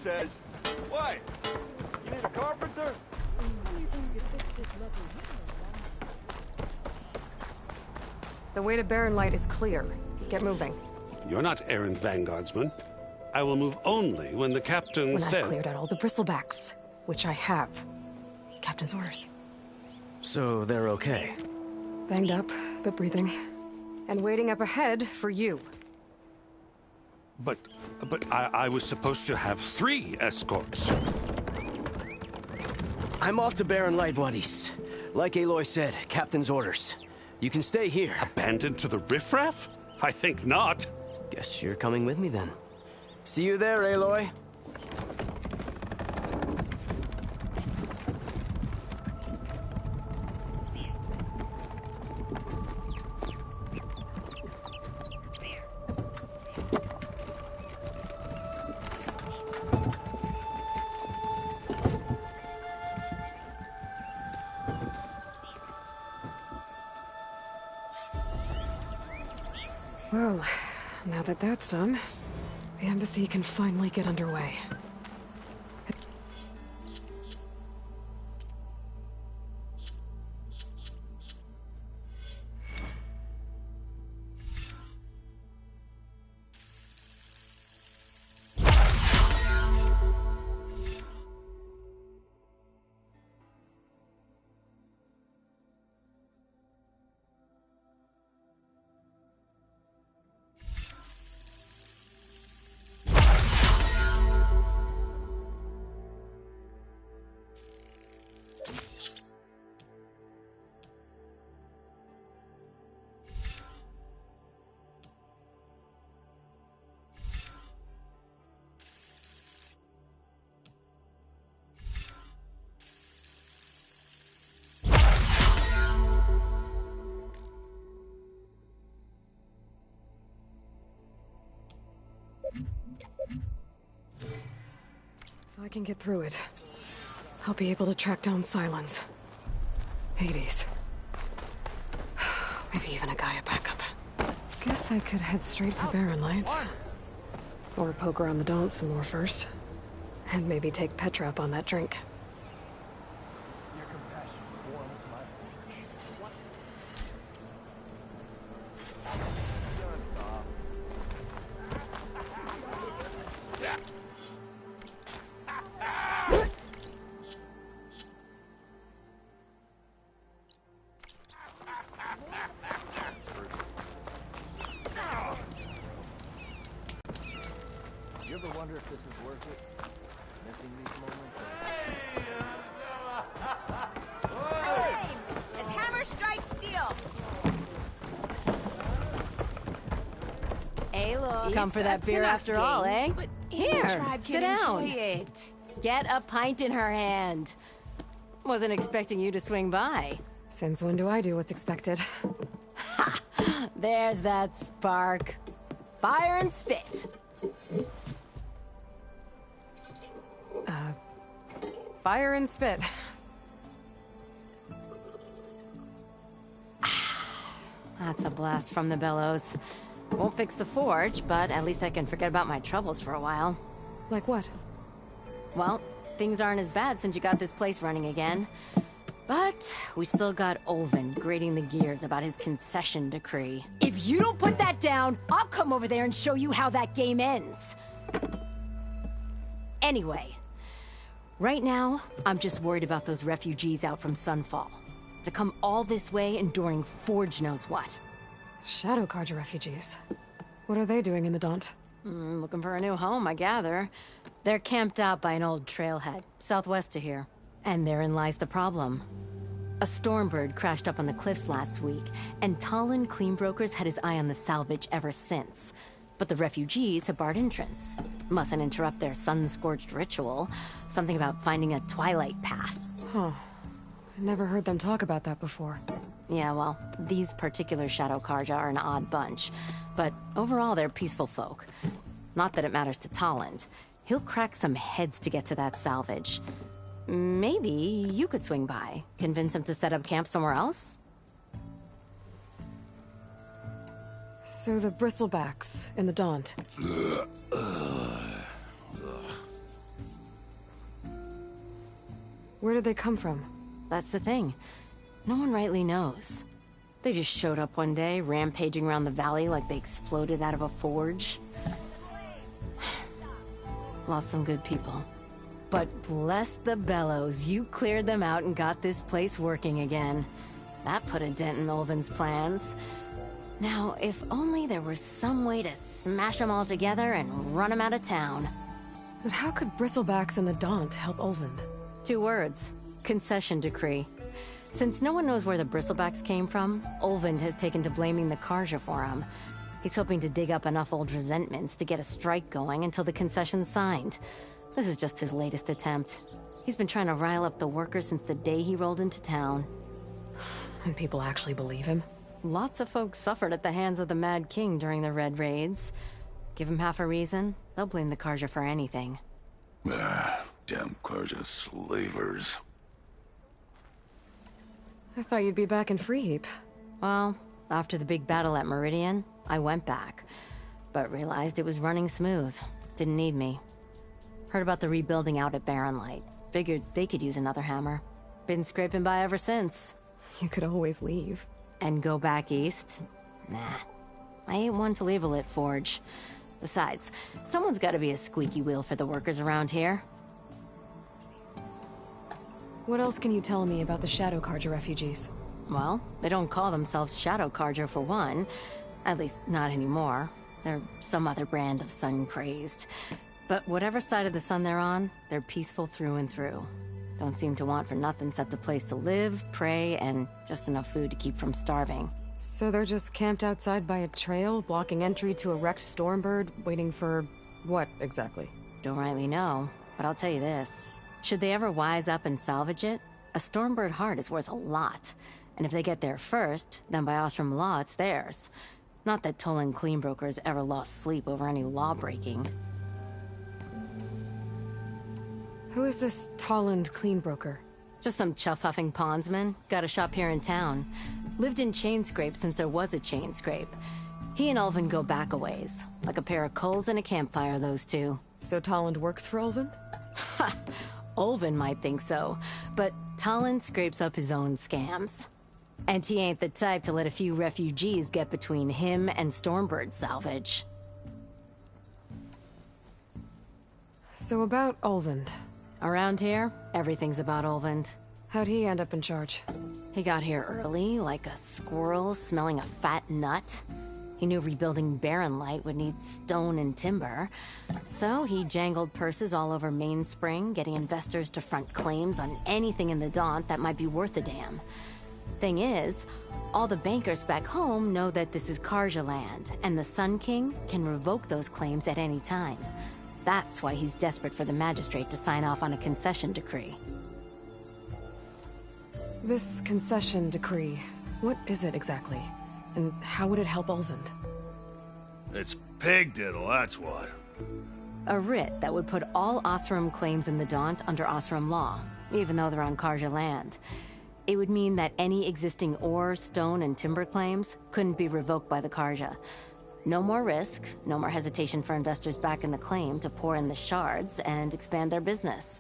says. What? You need a carpenter? The way to Barren Light is clear. Get moving. You're not errand vanguardsman. I will move only when the captain When says... I've cleared out all the bristlebacks, which I have. Captain's orders. So they're okay? Banged up, but breathing. And waiting up ahead for you. But I was supposed to have 3 escorts. I'm off to Barren Light, buddies. Like Aloy said, Captain's orders. You can stay here. Abandoned to the riffraff? I think not. Guess you're coming with me then. See you there, Aloy. Well, now that that's done, the embassy can finally get underway. If I can get through it, I'll be able to track down Silence. Hades. Maybe even a Gaia backup. Guess I could head straight for Barren Light. Or poke around the Daunt some more first. And maybe take Petra up on that drink. You ever wonder if this is worth it? Missing these moments? Is hammer strike steel? Aloy, come for that beer after all, eh? Here, sit down. Get a pint in her hand. Wasn't expecting you to swing by. Since when do I do what's expected? Ha! There's that spark. Fire and spit. Fire and spit. That's a blast from the bellows. Won't fix the forge, but at least I can forget about my troubles for a while. Like what? Well, things aren't as bad since you got this place running again. But we still got Olvin grating the gears about his concession decree. If you don't put that down, I'll come over there and show you how that game ends. Anyway, right now, I'm just worried about those refugees out from Sunfall. To come all this way enduring Forge knows what. Shadow Carja refugees. What are they doing in the Daunt? Looking for a new home, I gather. They're camped out by an old trailhead, southwest of here. And therein lies the problem. A Stormbird crashed up on the cliffs last week, and Talon Cleanbrokers had his eye on the salvage ever since. But the refugees have barred entrance. Mustn't interrupt their sun-scorched ritual. Something about finding a twilight path. Huh. I never heard them talk about that before. Yeah, well, these particular Shadow Carja are an odd bunch. But overall, they're peaceful folk. Not that it matters to Talon. He'll crack some heads to get to that salvage. Maybe you could swing by. Convince him to set up camp somewhere else? So the bristlebacks in the Daunt. Where did they come from? That's the thing. No one rightly knows. They just showed up one day, rampaging around the valley like they exploded out of a forge. Lost some good people. But bless the bellows, you cleared them out and got this place working again. That put a dent in Ulvin's plans. Now, if only there were some way to smash them all together and run them out of town. But how could Bristlebacks and the Daunt help Ulvin? 2 words. Concession decree. Since no one knows where the Bristlebacks came from, Ulvin has taken to blaming the Karja for them. He's hoping to dig up enough old resentments to get a strike going until the concession's signed. This is just his latest attempt. He's been trying to rile up the workers since the day he rolled into town. And people actually believe him? Lots of folks suffered at the hands of the Mad King during the Red Raids. Give him half a reason, they'll blame the Karja for anything. Damn Karja slavers. I thought you'd be back in Freeheap. Well, after the big battle at Meridian, I went back. But realized it was running smooth. Didn't need me. Heard about the rebuilding out at Barren Light. Figured they could use another hammer. Been scraping by ever since. You could always leave. And go back east? Nah. I ain't one to leave a lit forge. Besides, someone's gotta be a squeaky wheel for the workers around here. What else can you tell me about the Shadow Karja refugees? Well, they don't call themselves Shadow Karja for one. At least, not anymore. They're some other brand of sun-crazed. But whatever side of the sun they're on, they're peaceful through and through. Don't seem to want for nothing except a place to live, pray, and just enough food to keep from starving. So they're just camped outside by a trail, blocking entry to a wrecked Stormbird, waiting for... what, exactly? Don't rightly know, but I'll tell you this. Should they ever wise up and salvage it, a Stormbird heart is worth a lot. And if they get there first, then by Ostrom law, it's theirs. Not that Tolan Cleanbroker's ever lost sleep over any law-breaking. Who is this Toland Cleanbroker? Just some chuff-huffing pondsman. Got a shop here in town. Lived in Chainscrape since there was a Chainscrape. He and Ulvin go back a ways. Like a pair of coals and a campfire, those two. So Toland works for Ulvin? Ha! Ulvin might think so, but Toland scrapes up his own scams. And he ain't the type to let a few refugees get between him and Stormbird salvage. So about Ulvin. Around here, everything's about Ulvin. How'd he end up in charge? He got here early, like a squirrel smelling a fat nut. He knew rebuilding Barren Light would need stone and timber. So he jangled purses all over Mainspring, getting investors to front claims on anything in the Daunt that might be worth a damn. Thing is, all the bankers back home know that this is Karja land, and the Sun King can revoke those claims at any time. That's why he's desperate for the magistrate to sign off on a concession decree. This concession decree, what is it exactly? And how would it help Ulvin? It's pig diddle, that's what. A writ that would put all Osram claims in the Daunt under Osram law, even though they're on Karja land. It would mean that any existing ore, stone, and timber claims couldn't be revoked by the Karja. No more risk, no more hesitation for investors back in the claim to pour in the shards and expand their business.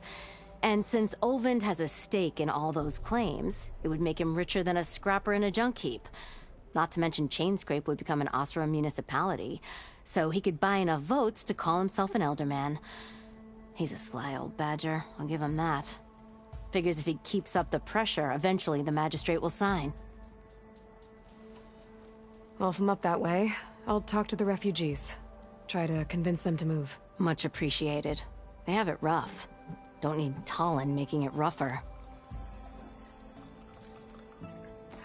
And since Ulvin has a stake in all those claims, it would make him richer than a scrapper in a junk heap. Not to mention Chainscrape would become an Osram municipality, so he could buy enough votes to call himself an elderman. He's a sly old badger, I'll give him that. Figures if he keeps up the pressure, eventually the magistrate will sign. Well, if I'm up that way, I'll talk to the refugees. Try to convince them to move. Much appreciated. They have it rough. Don't need Talon making it rougher.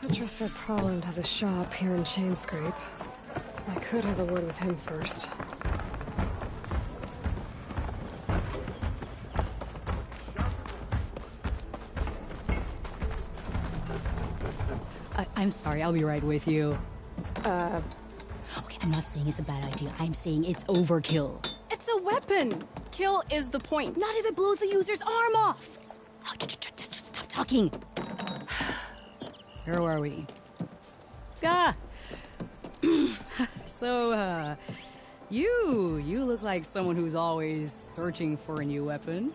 Petra said Toland has a shop here in Chainscrape. I could have a word with him first. I'm sorry, I'll be right with you. Okay, I'm not saying it's a bad idea. I'm saying it's overkill. It's a weapon! Kill is the point. Not if it blows the user's arm off! Oh, just stop talking. Where are we? So, you look like someone who's always searching for a new weapon.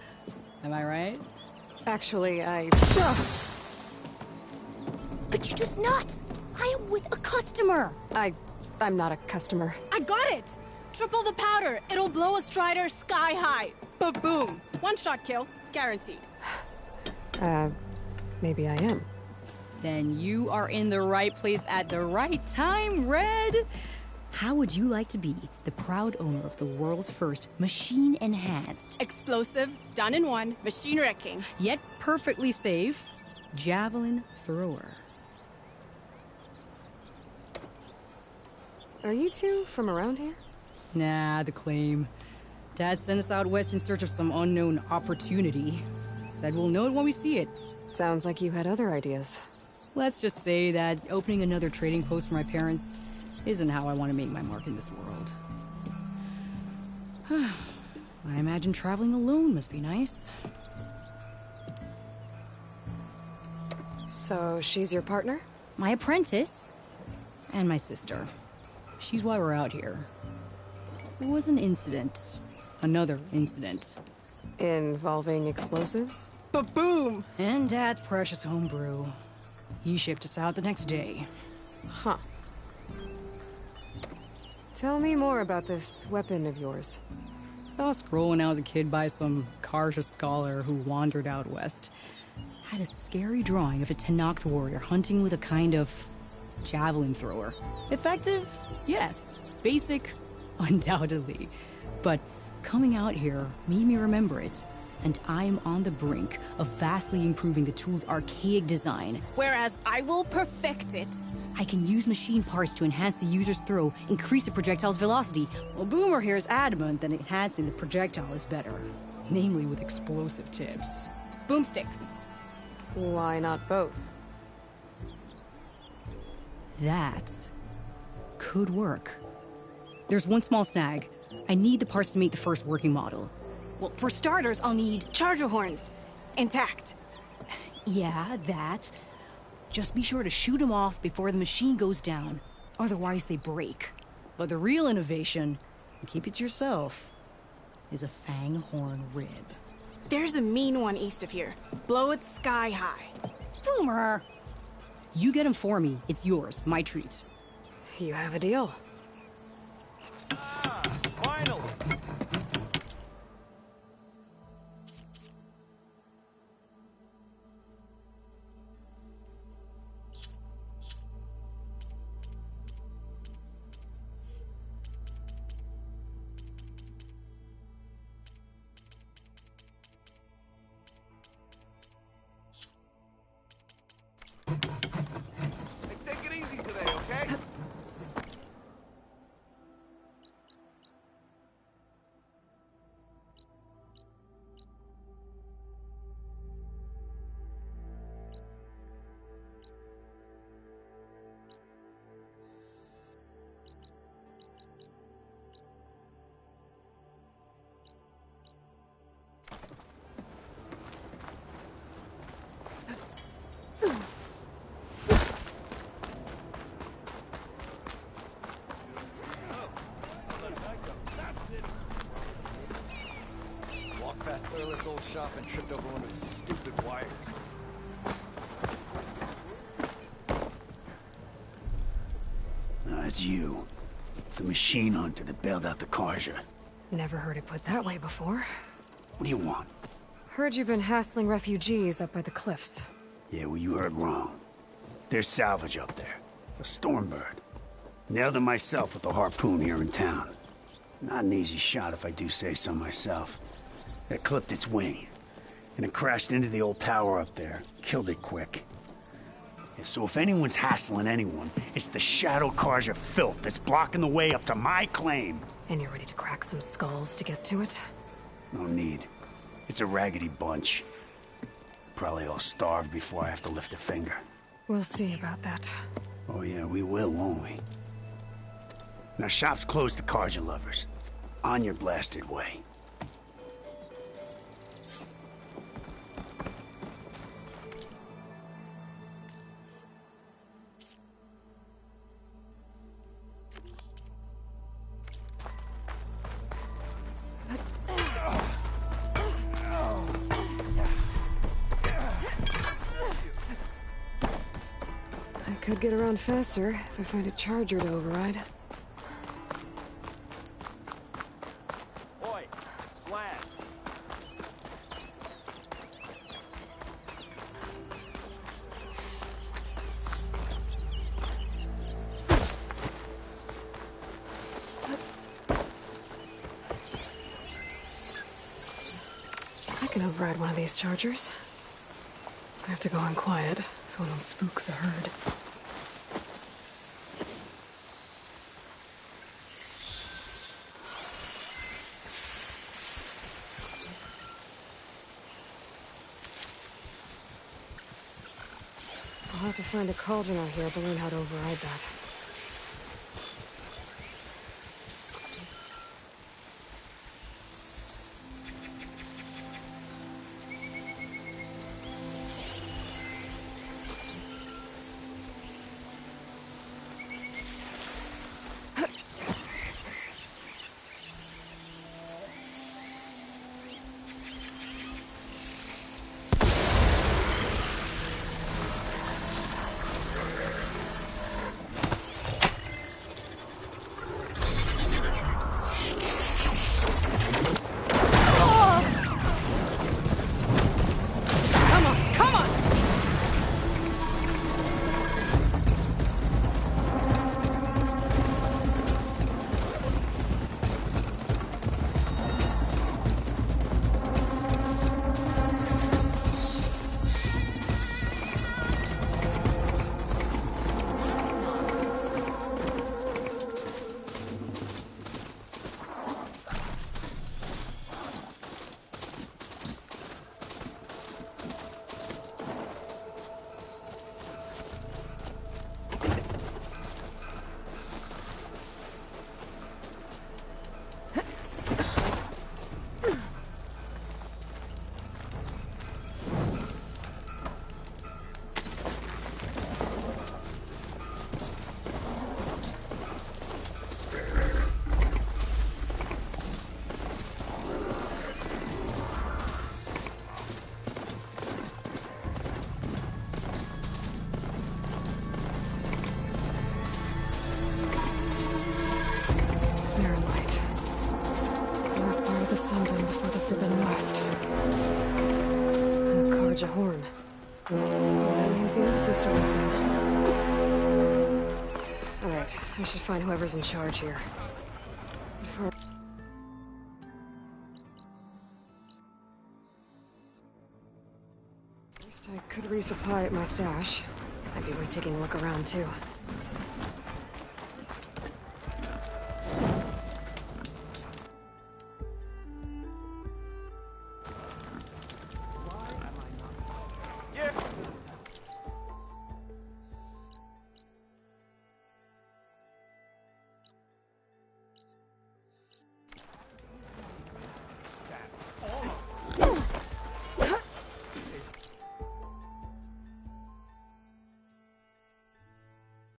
Am I right? Actually, But you're just nuts! I am with a customer! I'm not a customer. I got it! Triple the powder. It'll blow a Strider sky high. Ba-boom. One-shot kill. Guaranteed. Maybe I am. Then you are in the right place at the right time, Red! How would you like to be the proud owner of the world's first machine-enhanced, Explosive, done in one, machine wrecking, yet perfectly safe, javelin thrower? Are you two from around here? Nah, the claim. Dad sent us out west in search of some unknown opportunity. Said we'll know it when we see it. Sounds like you had other ideas. Let's just say that opening another trading post for my parents isn't how I want to make my mark in this world. I imagine traveling alone must be nice. So she's your partner? My apprentice. And my sister. She's why we're out here. There was an incident. Another incident. Involving explosives? Ba-boom! And Dad's precious homebrew. He shipped us out the next day. Huh. Tell me more about this weapon of yours. Saw a scroll when I was a kid by some Karja scholar who wandered out west. Had a scary drawing of a Tenakth warrior hunting with a kind of javelin thrower. Effective? Yes. Basic? Undoubtedly. But coming out here made me remember it. And I'm on the brink of vastly improving the tool's archaic design. Whereas I will perfect it. I can use machine parts to enhance the user's throw, increase the projectile's velocity. Well, Boomer here is adamant that enhancing the projectile is better. Namely with explosive tips. Boomsticks. Why not both? That could work. There's one small snag. I need the parts to make the first working model. Well, for starters, I'll need charger horns. Intact. Yeah, that. Just be sure to shoot them off before the machine goes down. Otherwise, they break. But the real innovation, and keep it to yourself, is a fang horn rib. There's a mean one east of here. Blow it sky high. Boomer! You get him for me. It's yours. My treat. You have a deal. Finally! Hey, take it easy today, okay? Walked past Earl's old shop and tripped over one of his stupid wires. No, it's you. The machine hunter that bailed out the Karja. Never heard it put that way before. What do you want? Heard you've been hassling refugees up by the cliffs. Yeah, well, you heard wrong. There's salvage up there. A Stormbird. Nailed him myself with a harpoon here in town. Not an easy shot if I do say so myself. It clipped its wing. And it crashed into the old tower up there. Killed it quick. Yeah, so if anyone's hassling anyone, it's the Shadow Karja filth that's blocking the way up to my claim. And you're ready to crack some skulls to get to it? No need. It's a raggedy bunch. Probably all starved before I have to lift a finger. We'll see about that. Oh yeah, we will, won't we? Now shop's closed to Karja lovers. On your blasted way. could get around faster if I find a charger to override. Oi, Slam. I can override one of these chargers. I have to go in quiet, so I don't spook the herd. I'll have to find a cauldron out here to learn how to override that. The sun done before the Forbidden West. And Karja Horn. That means the embassy story said. Alright, I should find whoever's in charge here. First, I could resupply at my stash. Might be worth taking a look around, too.